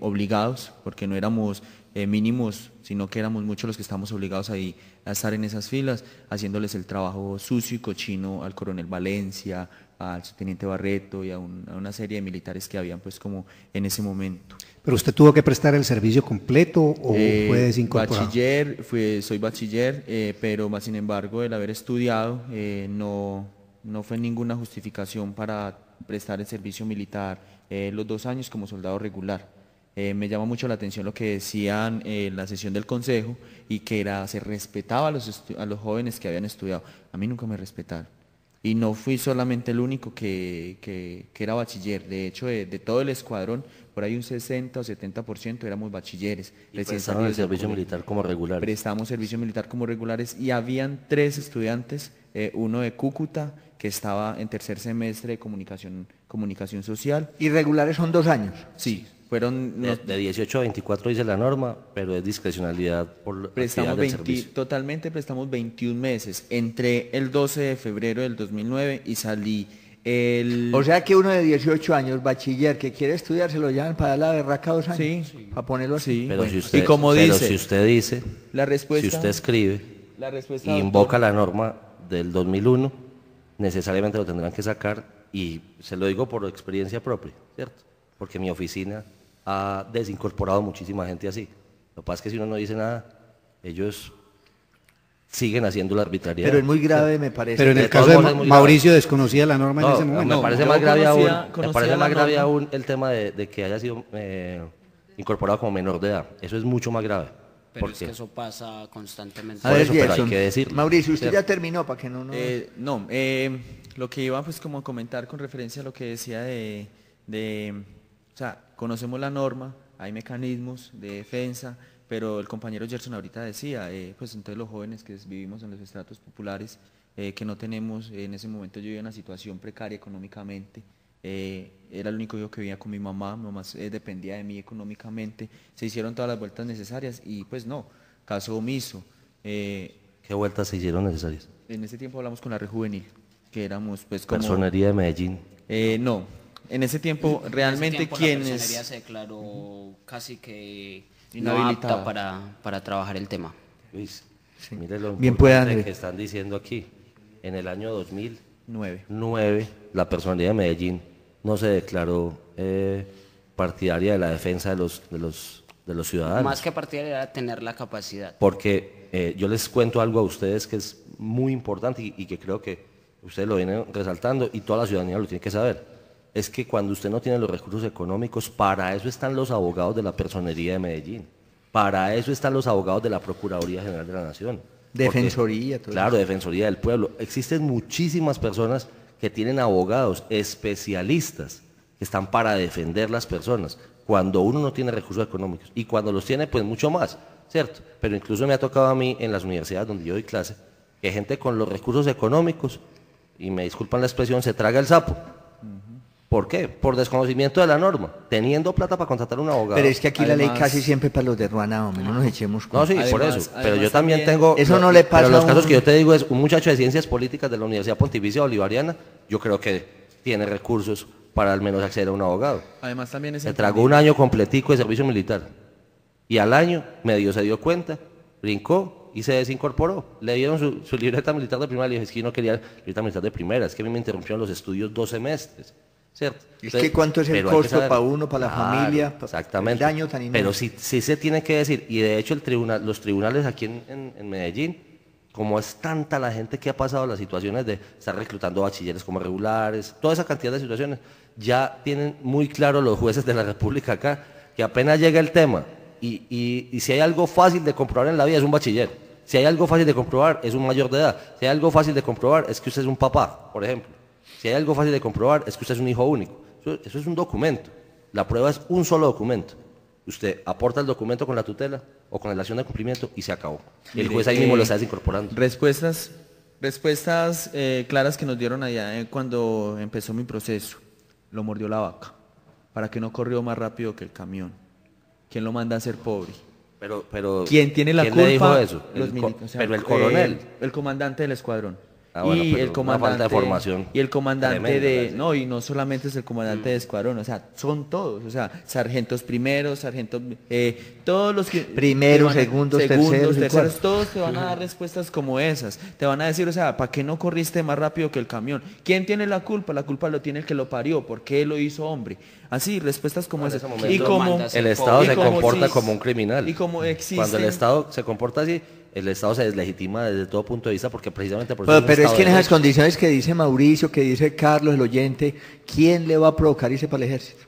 obligados, porque no éramos mínimos, sino que éramos muchos los que estábamos obligados ahí a estar en esas filas, haciéndoles el trabajo sucio y cochino al coronel Valencia, al subteniente Barreto y a una serie de militares que habían pues como en ese momento. ¿Pero usted tuvo que prestar el servicio completo o fue desincorporado? Soy bachiller, pero más sin embargo el haber estudiado no fue ninguna justificación para prestar el servicio militar los 2 años como soldado regular. Me llama mucho la atención lo que decían en la sesión del consejo, y que se respetaba a los jóvenes que habían estudiado. A mí nunca me respetaron. Y no fui solamente el único que era bachiller. De hecho, de todo el escuadrón, por ahí un 60 o 70% éramos bachilleres. ¿Y prestaron el servicio militar como regulares? Prestamos servicio militar como regulares, y habían 3 estudiantes, uno de Cúcuta, que estaba en 3er semestre de comunicación social. ¿Y regulares son 2 años? Sí. Fueron de 18 a 24 dice la norma, pero es discrecionalidad por prestamos totalmente prestamos 21 meses, entré el 12 de febrero del 2009 y salí O sea que uno de 18 años, bachiller, que quiere estudiar, se lo llevan para dar la berraca 2 años. Sí. Para ponerlo así. Pero, bueno, si usted, y como pero dice, si usted dice, la respuesta, si usted escribe la respuesta, y invoca la norma del 2001, necesariamente lo tendrán que sacar, y se lo digo por experiencia propia, ¿cierto? Porque mi oficina ha desincorporado muchísima gente así. Lo que pasa es que si uno no dice nada, ellos siguen haciendo la arbitrariedad. Pero es muy grave, me parece. Pero en el caso de Mauricio desconocía la norma en ese momento. Me parece más grave aún el tema de que haya sido incorporado como menor de edad. Eso es mucho más grave. Pero es que eso pasa constantemente. A ver, pero hay que decirlo. Mauricio, usted ya terminó para que no... Lo que iba pues como a comentar con referencia a lo que decía o sea, conocemos la norma, hay mecanismos de defensa, pero el compañero Gerson ahorita decía, pues entonces los jóvenes que vivimos en los estratos populares, que no tenemos, en ese momento yo vivía en una situación precaria económicamente, era el único hijo que vivía con mi mamá dependía de mí económicamente, se hicieron todas las vueltas necesarias y pues no, caso omiso. ¿Qué vueltas se hicieron necesarias? En ese tiempo hablamos con la red juvenil, que éramos pues como... ¿Personería de Medellín? No. En ese tiempo, realmente quienes... La personería se declaró casi que no apta para trabajar el tema. Luis, mire lo Bien importante que están diciendo aquí. En el año 2009, la personería de Medellín no se declaró partidaria de la defensa de los ciudadanos. Más que partidaria era tener la capacidad. Porque yo les cuento algo a ustedes que es muy importante y que creo que ustedes lo vienen resaltando y toda la ciudadanía lo tiene que saber, es que cuando usted no tiene los recursos económicos, para eso están los abogados de la Personería de Medellín, para eso están los abogados de la Procuraduría General de la Nación. Defensoría. Porque, claro, Defensoría del Pueblo. Existen muchísimas personas que tienen abogados especialistas que están para defender las personas cuando uno no tiene recursos económicos y cuando los tiene pues mucho más, ¿cierto? Pero incluso me ha tocado a mí en las universidades donde yo doy clase que gente con los recursos económicos, y me disculpan la expresión, se traga el sapo. ¿Por qué? Por desconocimiento de la norma, teniendo plata para contratar un abogado. Pero es que aquí además, la ley casi siempre para los de Ruana, hombre, no nos echemos con... No, sí, además, por eso, pero yo también tengo... Eso no le pasa pero los casos que yo te digo es un muchacho de Ciencias Políticas de la Universidad Pontificia Bolivariana, yo creo que tiene recursos para al menos acceder a un abogado. Además también se tragó un año completico de servicio militar, y al año medio se dio cuenta, brincó y se desincorporó. Le dieron su libreta militar de primera, le dije, es que yo no quería libreta militar de primera, es que a mí me interrumpieron los estudios 2 semestres. ¿Cierto? Es que cuánto es el costo para uno, para la familia, exactamente. El daño tan inmenso. Pero sí se tiene que decir, y de hecho los tribunales aquí en Medellín, como es tanta la gente que ha pasado las situaciones de estar reclutando bachilleres como regulares, toda esa cantidad de situaciones, ya tienen muy claro los jueces de la República acá, que apenas llega el tema, y si hay algo fácil de comprobar en la vida es un bachiller, si hay algo fácil de comprobar es un mayor de edad, si hay algo fácil de comprobar es que usted es un papá, por ejemplo. Si hay algo fácil de comprobar es que usted es un hijo único. Eso es un documento. La prueba es un solo documento. Usted aporta el documento con la tutela o con la acción de cumplimiento y se acabó. El juez ahí mismo lo está desincorporando. Respuestas claras que nos dieron allá cuando empezó mi proceso. Lo mordió la vaca. ¿Para qué no corrió más rápido que el camión? ¿Quién lo manda a ser pobre? Pero ¿quién tiene la culpa? ¿Quién le dijo eso? Pero el coronel. El comandante del escuadrón. Bueno, y el comandante falta de formación y el comandante tremenda, y no solamente es el comandante de escuadrón, o sea, son todos, o sea, sargentos primeros, sargentos todos los que primeros, segundos, terceros, todos te van a dar respuestas como esas. Te van a decir, o sea, ¿para qué no corriste más rápido que el camión? ¿Quién tiene la culpa? La culpa lo tiene el que lo parió, ¿por qué lo hizo hombre? Así, respuestas como esas. Y como el Estado se comporta como un criminal. Y como existe cuando el Estado se comporta así, el Estado se deslegitima desde todo punto de vista porque precisamente por eso pero es que en esas condiciones que dice Mauricio, que dice Carlos, el oyente, ¿quién le va a provocar irse para el ejército?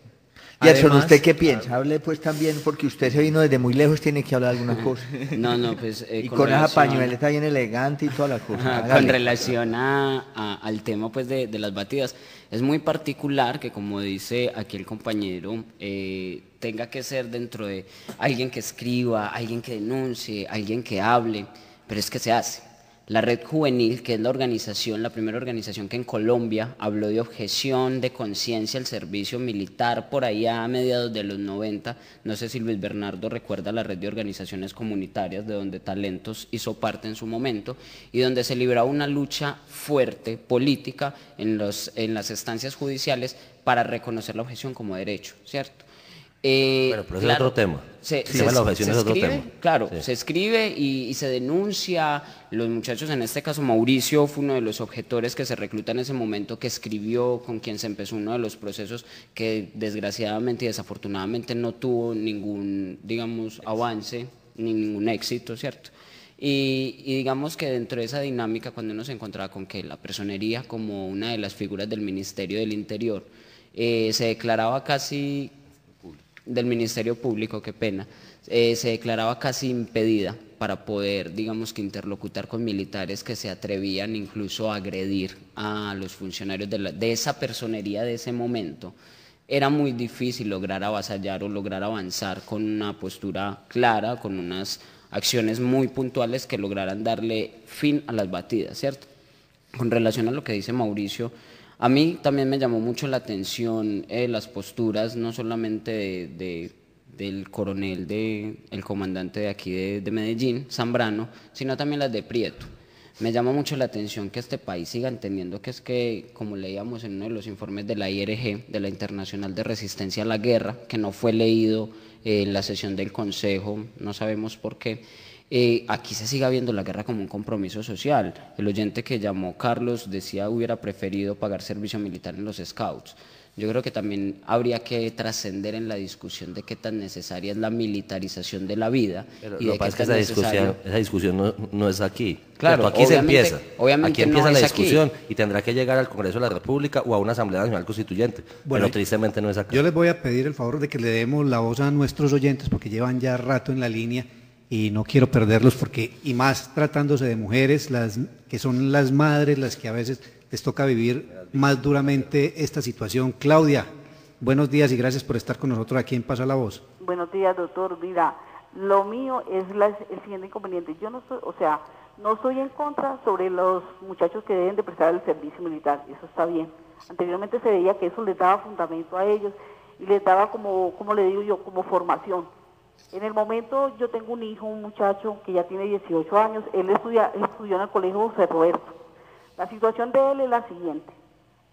Gerson, ¿usted qué piensa? Hable pues también, porque usted se vino desde muy lejos, tiene que hablar alguna cosa. No, pues... y con esa pañueleta bien elegante y toda la cosa. Con relación al tema pues de las batidas, es muy particular que, como dice aquí el compañero, tenga que ser dentro de alguien que escriba, alguien que denuncie, alguien que hable, pero es que se hace. La Red Juvenil, que es la primera organización que en Colombia habló de objeción de conciencia al servicio militar por ahí a mediados de los 90, no sé si Luis Bernardo recuerda la red de organizaciones comunitarias de donde Talentos hizo parte en su momento y donde se libraba una lucha fuerte, política, en las instancias judiciales para reconocer la objeción como derecho, ¿cierto? Pero claro, es otro tema. La objeción es otro tema. Claro, se escribe y se denuncia. Los muchachos, en este caso Mauricio fue uno de los objetores que se recluta en ese momento, que escribió, con quien se empezó uno de los procesos que desgraciadamente y desafortunadamente no tuvo ningún, digamos, avance ni ningún éxito, ¿cierto? Y digamos que dentro de esa dinámica, cuando uno se encontraba con que la personería como una de las figuras del Ministerio del Interior se declaraba casi... del Ministerio Público, qué pena, se declaraba casi impedida para poder, digamos que interlocutar con militares que se atrevían incluso a agredir a los funcionarios de esa personería de ese momento. Era muy difícil lograr avasallar o lograr avanzar con una postura clara, con unas acciones muy puntuales que lograran darle fin a las batidas, ¿cierto? Con relación a lo que dice Mauricio, a mí también me llamó mucho la atención las posturas, no solamente del coronel, el comandante de aquí de Medellín, Zambrano, sino también las de Prieto. Me llama mucho la atención que este país siga entendiendo que es que, como leíamos en uno de los informes de la IRG, de la Internacional de Resistencia a la Guerra, que no fue leído en la sesión del Consejo, no sabemos por qué, aquí se sigue viendo la guerra como un compromiso social. El oyente que llamó Carlos decía hubiera preferido pagar servicio militar en los scouts. Yo creo que también habría que trascender en la discusión de qué tan necesaria es la militarización de la vida. Pero y lo de que pasa es que esa discusión no es aquí. Claro, aquí se empieza. Obviamente aquí empieza no la es discusión aquí. y tendrá que llegar al Congreso de la República o a una Asamblea Nacional Constituyente. Bueno, pero tristemente no es acá. Yo les voy a pedir el favor de que le demos la voz a nuestros oyentes porque llevan ya rato en la línea y no quiero perderlos porque, y más tratándose de mujeres, que son las madres las que a veces les toca vivir más duramente esta situación. Claudia, buenos días y gracias por estar con nosotros aquí en Pasa la Voz. Buenos días, doctor. Mira, lo mío es el siguiente inconveniente. Yo no estoy, no estoy en contra sobre los muchachos que deben de prestar el servicio militar, eso está bien. Anteriormente se veía que eso les daba fundamento a ellos y les daba como le digo yo, como formación. En el momento yo tengo un hijo, un muchacho que ya tiene 18 años, él estudió en el colegio José Roberto. La situación de él es la siguiente.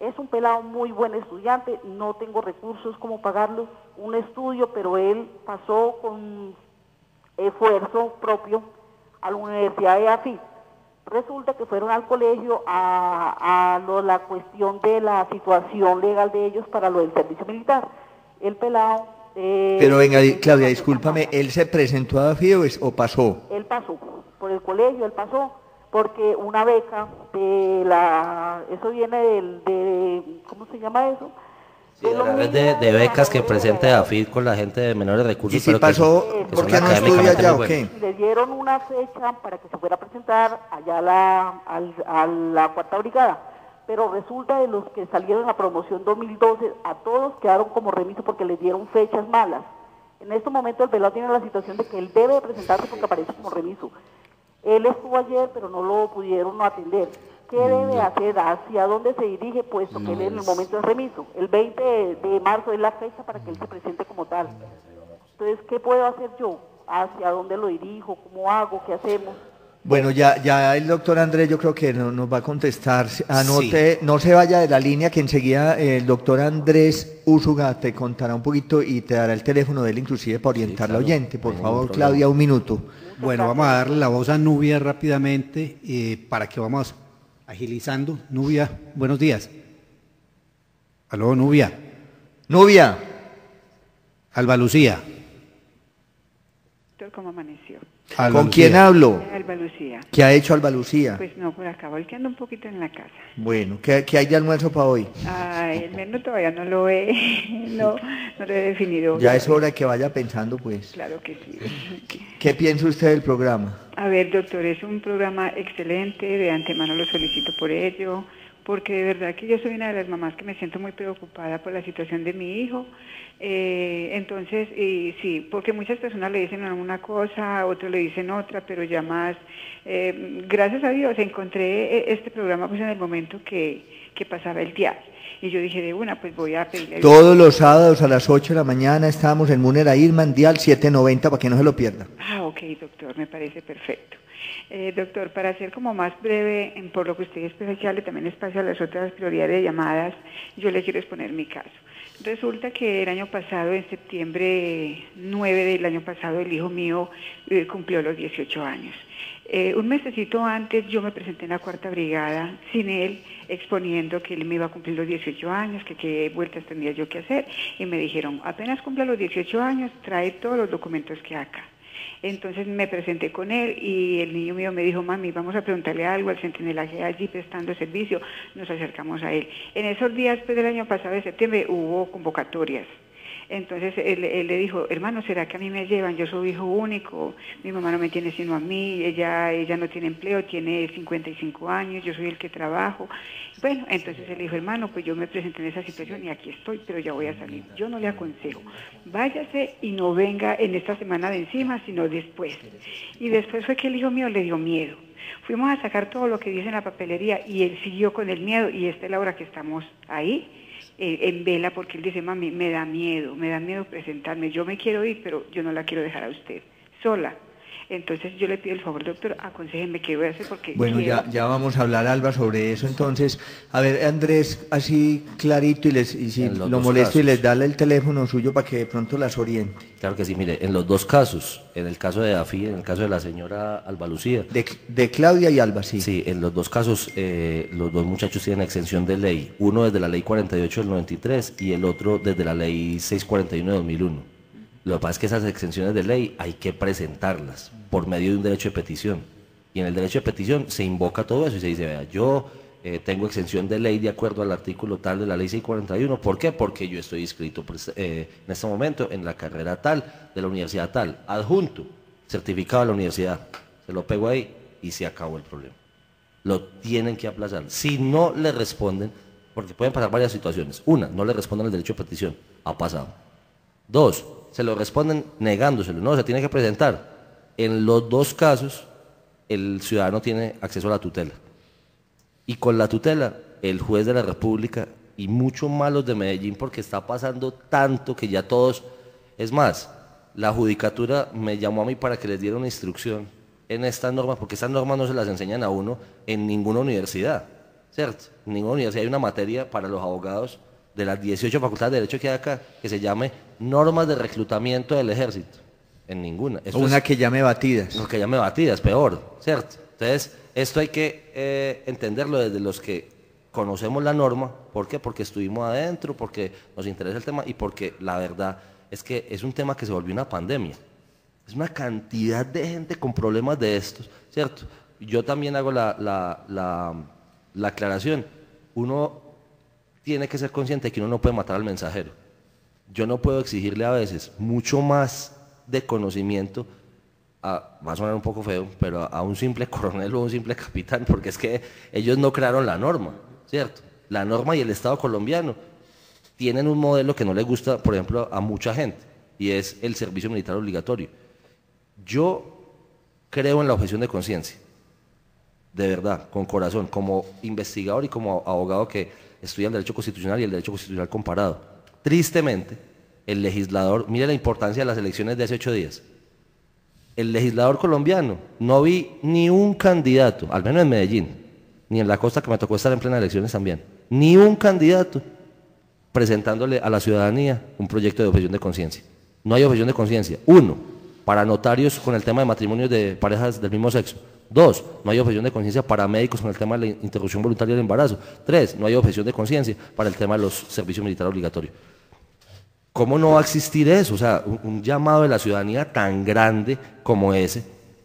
Es un pelado muy buen estudiante, no tengo recursos como pagarlo un estudio, pero él pasó con esfuerzo propio a la Universidad de AFIT. Resulta que fueron al colegio a la cuestión de la situación legal de ellos para lo del servicio militar. El pelado... pero venga, Claudia, discúlpame, ¿él se presentó a AFIT o pasó? Él pasó, por el colegio, él pasó, porque una beca eso viene ¿cómo se llama eso? Sí, a través de becas que presenta AFIT con la gente de menores recursos. ¿Y si pasó, por qué no estudia allá o qué? Le dieron una fecha para que se fuera a presentar allá a la cuarta brigada, pero resulta de los que salieron en la promoción 2012, a todos quedaron como remiso porque les dieron fechas malas. En este momento el pelado tiene la situación de que él debe presentarse porque aparece como remiso. Él estuvo ayer, pero no lo pudieron atender. ¿Qué debe hacer? ¿Hacia dónde se dirige? Puesto que él en el momento es remiso. El 20 de marzo es la fecha para que él se presente como tal. Entonces, ¿qué puedo hacer yo? ¿Hacia dónde lo dirijo? ¿Cómo hago? ¿Qué hacemos? Bueno, ya el doctor Andrés yo creo que nos va a contestar. Anote, sí. No se vaya de la línea, que enseguida el doctor Andrés Úsuga te contará un poquito y te dará el teléfono de él inclusive para orientar al oyente. Por favor, Claudia, un minuto. Bueno, vamos a darle la voz a Nubia rápidamente para que vamos agilizando. Nubia, buenos días. Aló, Nubia. Nubia. Alba Lucía. ¿Cómo amaneció? ¿Con quién hablo? Alba Lucía. ¿Qué ha hecho Alba Lucía? Pues no, por acá, volteando un poquito en la casa. Bueno, ¿qué hay de almuerzo para hoy? Ay, el menú todavía no lo he, no lo he definido. Ya es hora que vaya pensando, pues. Claro que sí. ¿Qué piensa usted del programa? A ver, doctor, es un programa excelente, de antemano lo felicito por ello, porque de verdad que yo soy una de las mamás que me siento muy preocupada por la situación de mi hijo. Entonces, sí, porque muchas personas le dicen una cosa, otros le dicen otra, pero ya más, gracias a Dios encontré este programa pues en el momento que pasaba el diario. Y yo dije, pues voy a pedirle... Todos los sábados a las 8 de la mañana estamos en Munera Irman, dial 790, para que no se lo pierda. Ah, ok, doctor, me parece perfecto. Doctor, para ser como más breve, por lo que usted especial también espacio a las otras prioridades de llamadas, yo le quiero exponer mi caso. Resulta que el año pasado, en septiembre 9 del año pasado, el hijo mío cumplió los 18 años. Un mesecito antes yo me presenté en la cuarta brigada sin él, exponiendo que él me iba a cumplir los 18 años, que qué vueltas tendría yo que hacer, y me dijeron, apenas cumpla los 18 años, trae todos los documentos que acá. Entonces me presenté con él y el niño mío me dijo, mami, vamos a preguntarle algo al centinelaje allí prestando servicio. Nos acercamos a él. En esos días, después del año pasado de septiembre, hubo convocatorias. Entonces él le dijo, hermano, ¿será que a mí me llevan? Yo soy hijo único, mi mamá no me tiene sino a mí, ella no tiene empleo, tiene 55 años, yo soy el que trabajo. Bueno, entonces él dijo, hermano, pues yo me presenté en esa situación y aquí estoy, pero ya voy a salir. Yo no le aconsejo, váyase y no venga en esta semana de encima, sino después. Y después fue que el hijo mío le dio miedo. Fuimos a sacar todo lo que dice en la papelería y él siguió con el miedo y esta es la hora que estamos ahí. En vela, porque él dice, mami, me da miedo presentarme, yo me quiero ir, pero yo no la quiero dejar a usted, sola. Entonces yo le pido el favor, doctor, aconséjeme qué voy a hacer porque bueno, quiero... ya vamos a hablar, Alba, sobre eso. Entonces, a ver, Andrés, así clarito, y si lo molesto casos. Y les dale el teléfono suyo para que de pronto las oriente. Claro que sí, mire, en los dos casos, en el caso de Dafi, en el caso de la señora Alba Lucía. De Claudia y Alba, sí. Sí, en los dos casos, los dos muchachos tienen exención de ley. Uno desde la ley 48 del 93 y el otro desde la ley 641 de 2001. Lo que pasa es que esas exenciones de ley hay que presentarlas por medio de un derecho de petición. Y en el derecho de petición se invoca todo eso y se dice, vea, yo tengo exención de ley de acuerdo al artículo tal de la ley 641. ¿Por qué? Porque yo estoy inscrito en este momento en la carrera tal, de la universidad tal. Adjunto, certificado de la universidad. Se lo pego ahí y se acabó el problema. Lo tienen que aplazar. Si no le responden, porque pueden pasar varias situaciones. Una, no le responden el derecho de petición. Ha pasado. Dos, se lo responden negándoselo, no, se tiene que presentar. En los dos casos, el ciudadano tiene acceso a la tutela. Y con la tutela, el juez de la República, y muchos malos de Medellín, porque está pasando tanto que ya todos... Es más, la judicatura me llamó a mí para que les diera una instrucción en estas normas, porque estas normas no se las enseñan a uno en ninguna universidad, ¿cierto? En ninguna universidad hay una materia para los abogados de las 18 facultades de Derecho que hay acá, que se llame normas de reclutamiento del ejército. En ninguna. O una que llame batidas. No, que llame batidas, peor, ¿cierto? Entonces, esto hay que entenderlo desde los que conocemos la norma. ¿Por qué? Porque estuvimos adentro, porque nos interesa el tema y porque la verdad es que es un tema que se volvió una pandemia. Es una cantidad de gente con problemas de estos, ¿cierto? Yo también hago la aclaración. Uno tiene que ser consciente de que uno no puede matar al mensajero. Yo no puedo exigirle a veces mucho más de conocimiento, va a sonar un poco feo, pero a un simple coronel o un simple capitán, porque es que ellos no crearon la norma, ¿cierto? La norma y el Estado colombiano tienen un modelo que no le gusta, por ejemplo, a mucha gente, y es el servicio militar obligatorio. Yo creo en la objeción de conciencia, de verdad, con corazón, como investigador y como abogado que estudia el derecho constitucional y el derecho constitucional comparado. Tristemente, el legislador, mire la importancia de las elecciones de hace 8 días. El legislador colombiano, no vi ni un candidato, al menos en Medellín, ni en la costa que me tocó estar en plenas elecciones también, ni un candidato presentándole a la ciudadanía un proyecto de objeción de conciencia. No hay objeción de conciencia. 1, para notarios con el tema de matrimonios de parejas del mismo sexo. 2, no hay objeción de conciencia para médicos con el tema de la interrupción voluntaria del embarazo. 3, no hay objeción de conciencia para el tema de los servicios militares obligatorios. ¿Cómo no va a existir eso? O sea, un llamado de la ciudadanía tan grande como ese,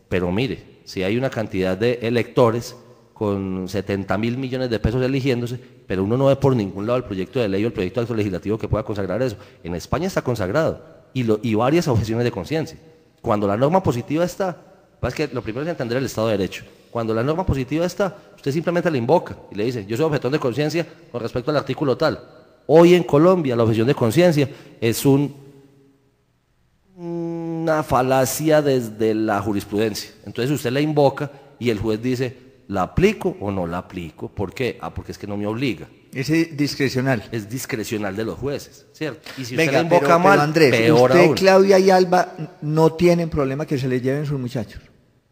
pero mire, si hay una cantidad de electores con 70.000 millones de pesos eligiéndose, pero uno no ve por ningún lado el proyecto de ley o el proyecto de acto legislativo que pueda consagrar eso. En España está consagrado y varias objeciones de conciencia. Cuando la norma positiva está, es que lo primero es entender el Estado de Derecho. Cuando la norma positiva está, usted simplemente la invoca y le dice, yo soy objetor de conciencia con respecto al artículo tal. Hoy en Colombia la objeción de conciencia es una falacia desde la jurisprudencia. Entonces usted la invoca y el juez dice, ¿la aplico o no la aplico? ¿Por qué? Porque es que no me obliga. Es discrecional. Es discrecional de los jueces, ¿cierto? Y si venga, usted la invoca mal, Andrés, peor usted, aún. Claudia y Alba no tienen problema que se les lleven sus muchachos.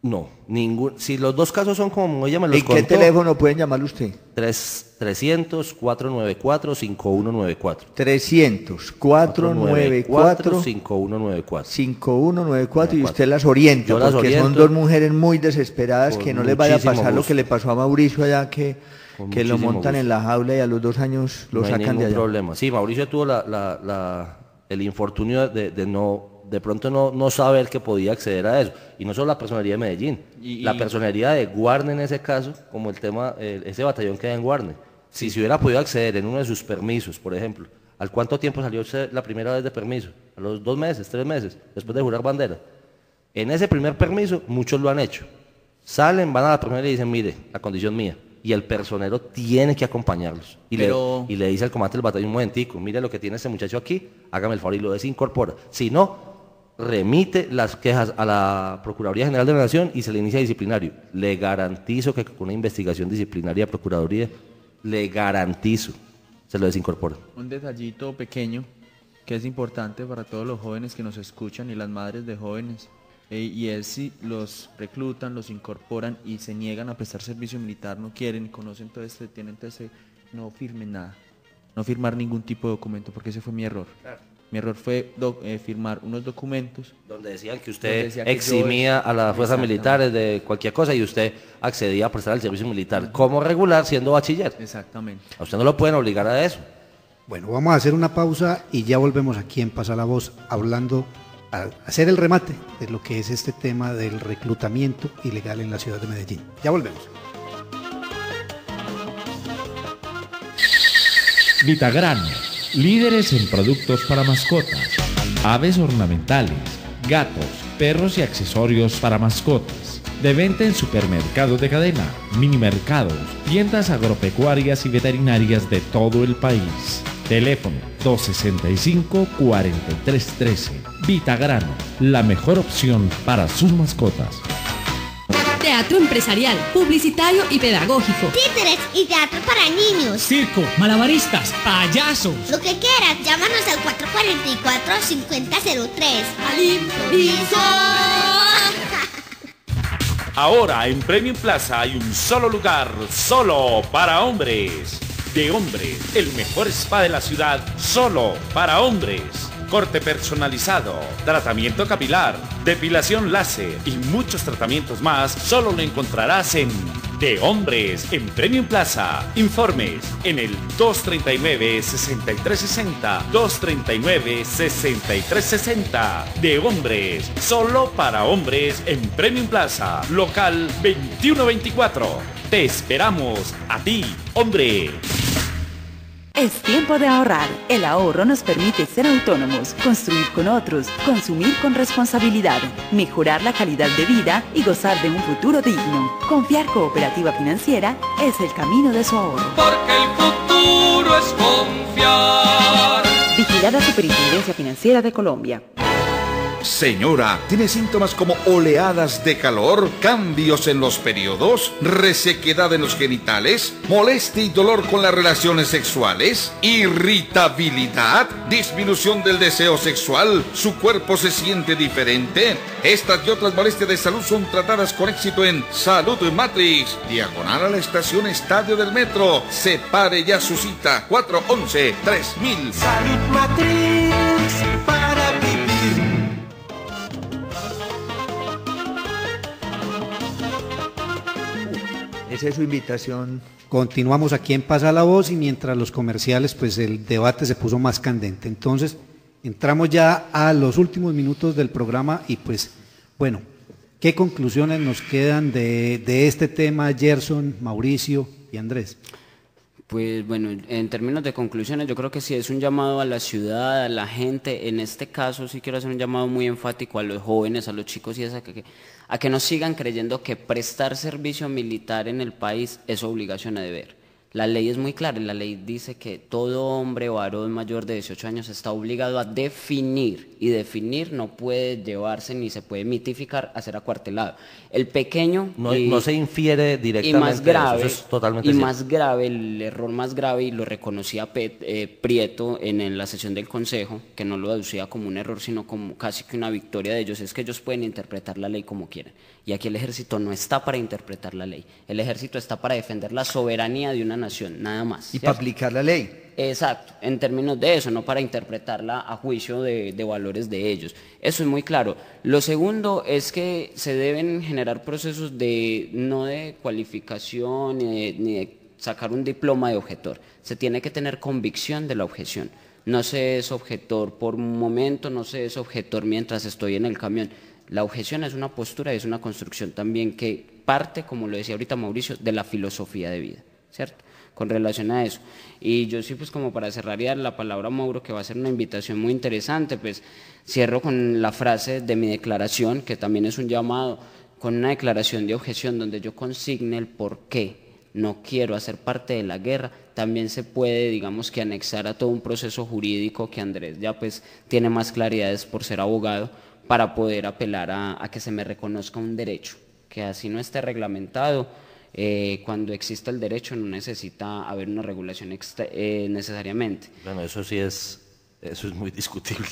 No, ningún. Si los dos casos son como ella me los contó. ¿En qué teléfono pueden llamarlo usted? 300-494-5194. 300-494-5194. 5194 y usted las orienta, porque oriento, son dos mujeres muy desesperadas, que no les vaya a pasar lo que le pasó a Mauricio allá, que lo montan en la jaula y a los 2 años lo sacan de allá. No hay problema. Sí, Mauricio tuvo el infortunio de pronto no saber que podía acceder a eso. Y no solo la personería de Medellín, la personería de Guarne en ese caso, como el tema, ese batallón que hay en Guarne. Si se hubiera podido acceder en uno de sus permisos, por ejemplo, ¿al cuánto tiempo salió usted la primera vez de permiso? A los 2 meses, 3 meses, después de jurar bandera. En ese primer permiso, muchos lo han hecho. Salen, van a la personería y dicen, mire, la condición mía. Y el personero tiene que acompañarlos. Y le dice al comandante del batallón, un momentico, mire lo que tiene este muchacho aquí, hágame el favor y lo desincorpora. Si no, remite las quejas a la Procuraduría General de la Nación y se le inicia disciplinario. Le garantizo que con una investigación disciplinaria de Procuraduría, le garantizo, se lo desincorpora. Un detallito pequeño que es importante para todos los jóvenes que nos escuchan y las madres de jóvenes. y es si los reclutan, los incorporan y se niegan a prestar servicio militar, no quieren, conocen todo esto, tienen todo este, no firmen nada, no firmar ningún tipo de documento, porque ese fue mi error. Claro. Mi error fue firmar unos documentos donde decían que usted eximía a las fuerzas militares de cualquier cosa y usted accedía a prestar el servicio militar como regular siendo bachiller. Exactamente. A usted no lo pueden obligar a eso. Bueno, vamos a hacer una pausa y ya volvemos aquí en Pasa la Voz hablando, a hacer el remate de lo que es este tema del reclutamiento ilegal en la ciudad de Medellín. Ya volvemos. Vitagrano, líderes en productos para mascotas, aves ornamentales, gatos, perros y accesorios para mascotas. De venta en supermercados de cadena, minimercados, tiendas agropecuarias y veterinarias de todo el país. Teléfono 265-4313. Vitagrano, la mejor opción para sus mascotas. Teatro empresarial, publicitario y pedagógico. Títeres y teatro para niños. Circo, malabaristas, payasos. Lo que quieras, llámanos al 444-5003. ¡Al improviso! Ahora en Premium Plaza hay un solo lugar, solo para hombres. De hombres, el mejor spa de la ciudad, solo para hombres. Corte personalizado, tratamiento capilar, depilación láser y muchos tratamientos más solo lo encontrarás en De Hombres en Premium Plaza. Informes en el 239-6360, 239-6360. De Hombres, solo para hombres en Premium Plaza, local 2124. Te esperamos a ti, hombre. Es tiempo de ahorrar. El ahorro nos permite ser autónomos, construir con otros, consumir con responsabilidad, mejorar la calidad de vida y gozar de un futuro digno. Confiar Cooperativa Financiera es el camino de su ahorro. Porque el futuro es confiar. Vigilada Superintendencia Financiera de Colombia. Señora, ¿tiene síntomas como oleadas de calor, cambios en los periodos, resequedad en los genitales, molestia y dolor con las relaciones sexuales, irritabilidad, disminución del deseo sexual, su cuerpo se siente diferente? Estas y otras molestias de salud son tratadas con éxito en Salud Matrix, diagonal a la estación Estadio del Metro. Separe ya su cita, 411-3000. Salud Matrix, para vivir. Esa es su invitación. Continuamos aquí en Pasa la Voz y mientras los comerciales, pues el debate se puso más candente. Entonces, entramos ya a los últimos minutos del programa y pues, bueno, ¿qué conclusiones nos quedan de este tema, Gerson, Mauricio y Andrés? Pues bueno, en términos de conclusiones, yo creo que sí es un llamado a la ciudad, a la gente. En este caso sí quiero hacer un llamado muy enfático a los jóvenes, a los chicos y a que no sigan creyendo que prestar servicio militar en el país es obligación a deber. La ley es muy clara, la ley dice que todo hombre o varón mayor de 18 años está obligado a definir, y definir no puede llevarse ni se puede mitificar a ser acuartelado. El pequeño no se infiere directamente y más grave, eso es totalmente y cierto. más grave, el error más grave, y lo reconocía Prieto en la sesión del Consejo, que no lo deducía como un error sino como casi que una victoria de ellos, es que ellos pueden interpretar la ley como quieran. Y aquí el ejército no está para interpretar la ley, el ejército está para defender la soberanía de una nación, nada más. Y ¿cierto? para aplicar la ley. Exacto, en términos de eso, no para interpretarla a juicio de valores de ellos. Eso es muy claro. Lo segundo es que se deben generar procesos no de cualificación ni de sacar un diploma de objetor. Se tiene que tener convicción de la objeción. No se es objetor por un momento, no se es objetor mientras estoy en el camión. La objeción es una postura y es una construcción también que parte, como lo decía ahorita Mauricio, de la filosofía de vida, ¿cierto? Con relación a eso. Y yo sí, pues como para cerrar y dar la palabra a Mauro, que va a ser una invitación muy interesante, pues cierro con la frase de mi declaración, que también es un llamado, con una declaración de objeción donde yo consigne el por qué no quiero hacer parte de la guerra. También se puede, digamos, que anexar a todo un proceso jurídico que Andrés ya pues tiene más claridades por ser abogado, para poder apelar a que se me reconozca un derecho, que así no esté reglamentado. Cuando exista el derecho no necesita haber una regulación necesariamente. Bueno, eso es muy discutible.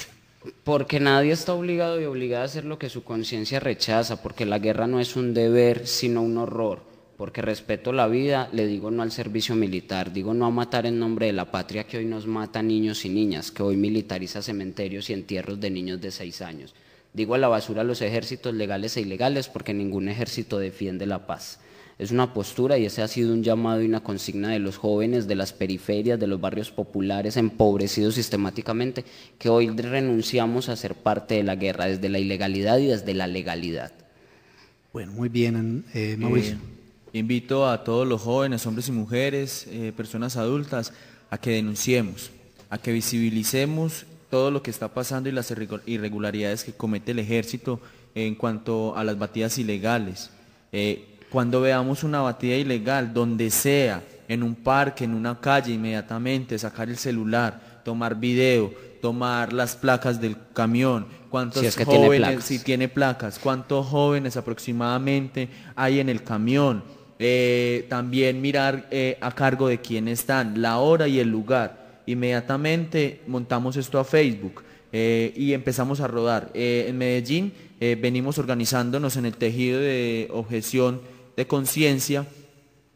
Porque nadie está obligado y obligada a hacer lo que su conciencia rechaza, porque la guerra no es un deber, sino un horror. Porque respeto la vida, le digo no al servicio militar, digo no a matar en nombre de la patria que hoy nos mata niños y niñas, que hoy militariza cementerios y entierros de niños de 6 años. Digo a la basura a los ejércitos legales e ilegales, porque ningún ejército defiende la paz. Es una postura y ese ha sido un llamado y una consigna de los jóvenes de las periferias, de los barrios populares empobrecidos sistemáticamente, que hoy renunciamos a ser parte de la guerra desde la ilegalidad y desde la legalidad. Bueno, muy bien, Mauricio. Invito a todos los jóvenes, hombres y mujeres, personas adultas, a que denunciemos, a que visibilicemos todo lo que está pasando y las irregularidades que comete el ejército en cuanto a las batidas ilegales. Cuando veamos una batida ilegal, donde sea, en un parque, en una calle, inmediatamente sacar el celular, tomar video, tomar las placas del camión, cuántos jóvenes, si tiene placas, cuántos jóvenes aproximadamente hay en el camión, también mirar a cargo de quién están, la hora y el lugar. Inmediatamente montamos esto a Facebook y empezamos a rodar. En Medellín venimos organizándonos en el tejido de objeción de conciencia,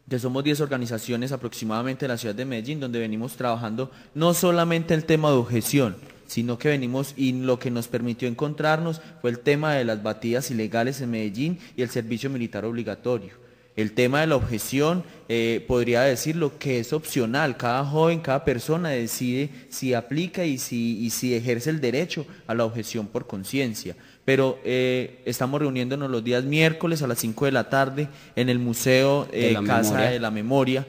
que somos 10 organizaciones aproximadamente de la ciudad de Medellín, donde venimos trabajando no solamente el tema de objeción, sino que venimos, y lo que nos permitió encontrarnos fue el tema de las batidas ilegales en Medellín y el servicio militar obligatorio. El tema de la objeción, podría decirlo que es opcional, cada joven, cada persona decide si aplica y si ejerce el derecho a la objeción por conciencia. Pero estamos reuniéndonos los días miércoles a las 5 de la tarde en el Museo Casa de la Memoria.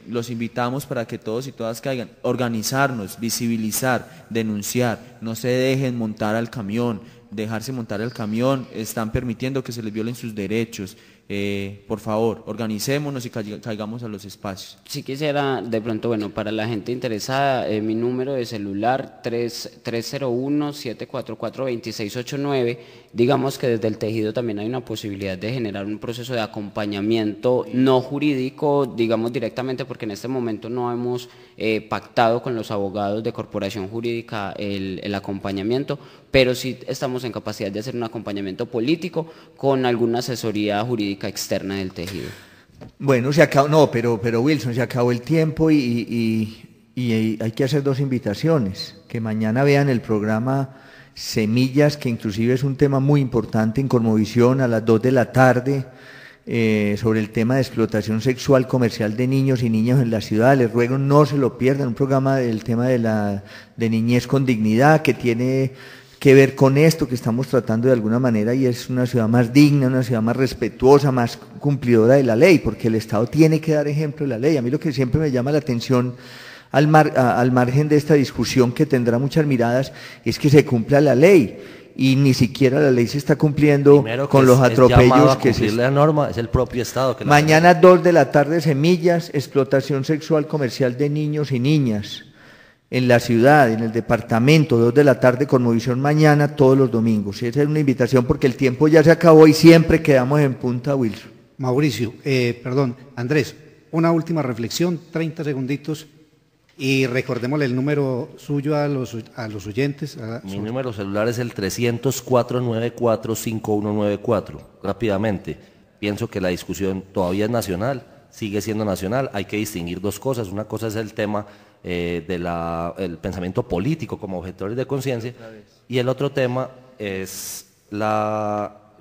Los invitamos para que todos y todas caigan, organizarnos, visibilizar, denunciar, no se dejen montar al camión, dejarse montar al camión, están permitiendo que se les violen sus derechos. Por favor, organicémonos y caigamos a los espacios. Si quisiera, de pronto, bueno, para la gente interesada, mi número de celular 301-744-2689, digamos que desde el tejido también hay una posibilidad de generar un proceso de acompañamiento no jurídico, digamos directamente, porque en este momento no hemos pactado con los abogados de corporación jurídica el acompañamiento, pero sí estamos en capacidad de hacer un acompañamiento político con alguna asesoría jurídica externa del tejido. Bueno, se acabó, no, pero Wilson, se acabó el tiempo y hay que hacer 2 invitaciones, que mañana vean el programa Semillas, que inclusive es un tema muy importante en Cosmovisión a las 2 de la tarde, sobre el tema de explotación sexual comercial de niños y niñas en la ciudad. Les ruego no se lo pierdan, un programa del tema de niñez con dignidad, que tiene que ver con esto que estamos tratando de alguna manera, y es una ciudad más digna, una ciudad más respetuosa, más cumplidora de la ley, porque el Estado tiene que dar ejemplo de la ley. A mí lo que siempre me llama la atención, al margen de esta discusión que tendrá muchas miradas, es que se cumpla la ley, y ni siquiera la ley se está cumpliendo con los atropellos que se... la norma, es el propio Estado que mañana 2 de la tarde, Semillas, explotación sexual comercial de niños y niñas en la ciudad, en el departamento, 2 de la tarde, Cosmovisión mañana, todos los domingos. Esa es una invitación porque el tiempo ya se acabó y siempre quedamos en punta, Wilson. Mauricio, Andrés, una última reflexión, 30 segunditos, y recordémosle el número suyo a los oyentes. Mi número celular es el 300-494-5194. Rápidamente, pienso que la discusión todavía es nacional, sigue siendo nacional, hay que distinguir 2 cosas. Una cosa es el tema el pensamiento político como objetores de conciencia, y el otro tema es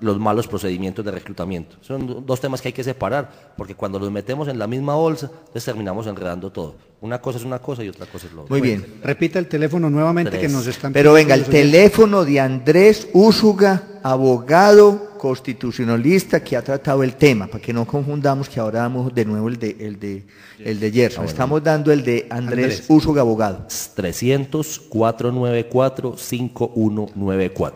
los malos procedimientos de reclutamiento. Son 2 temas que hay que separar, porque cuando los metemos en la misma bolsa, entonces terminamos enredando todo. Una cosa es una cosa y otra cosa es lo otro. Muy bien. Repita el teléfono nuevamente que nos están... Pero venga, el teléfono de Andrés Úsuga, abogado constitucionalista que ha tratado el tema, para que no confundamos que ahora damos de nuevo el de Gerson. Estamos dando el de Andrés Úsuga, abogado. 300-494-5194.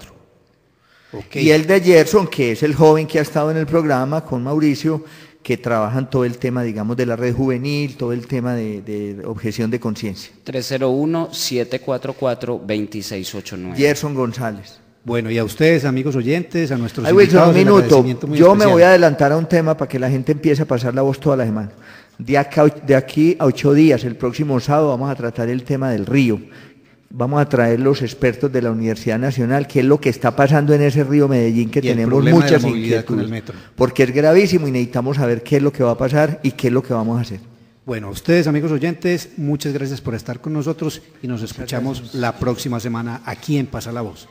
Okay. Y el de Gerson, que es el joven que ha estado en el programa con Mauricio, que trabajan todo el tema, digamos, de la red juvenil, todo el tema de objeción de conciencia. 301-744-2689. Gerson González. Bueno, y a ustedes, amigos oyentes, a nuestros invitados, un minuto. Yo me voy a adelantar a un tema para que la gente empiece a pasar la voz toda la semana. De aquí a 8 días, el próximo sábado, vamos a tratar el tema del río. vamos a traer los expertos de la Universidad Nacional, qué es lo que está pasando en ese río Medellín, que tenemos muchas inquietudes, porque es gravísimo y necesitamos saber qué es lo que va a pasar y qué es lo que vamos a hacer. Bueno, ustedes, amigos oyentes, muchas gracias por estar con nosotros y nos escuchamos la próxima semana aquí en Pasa la Voz.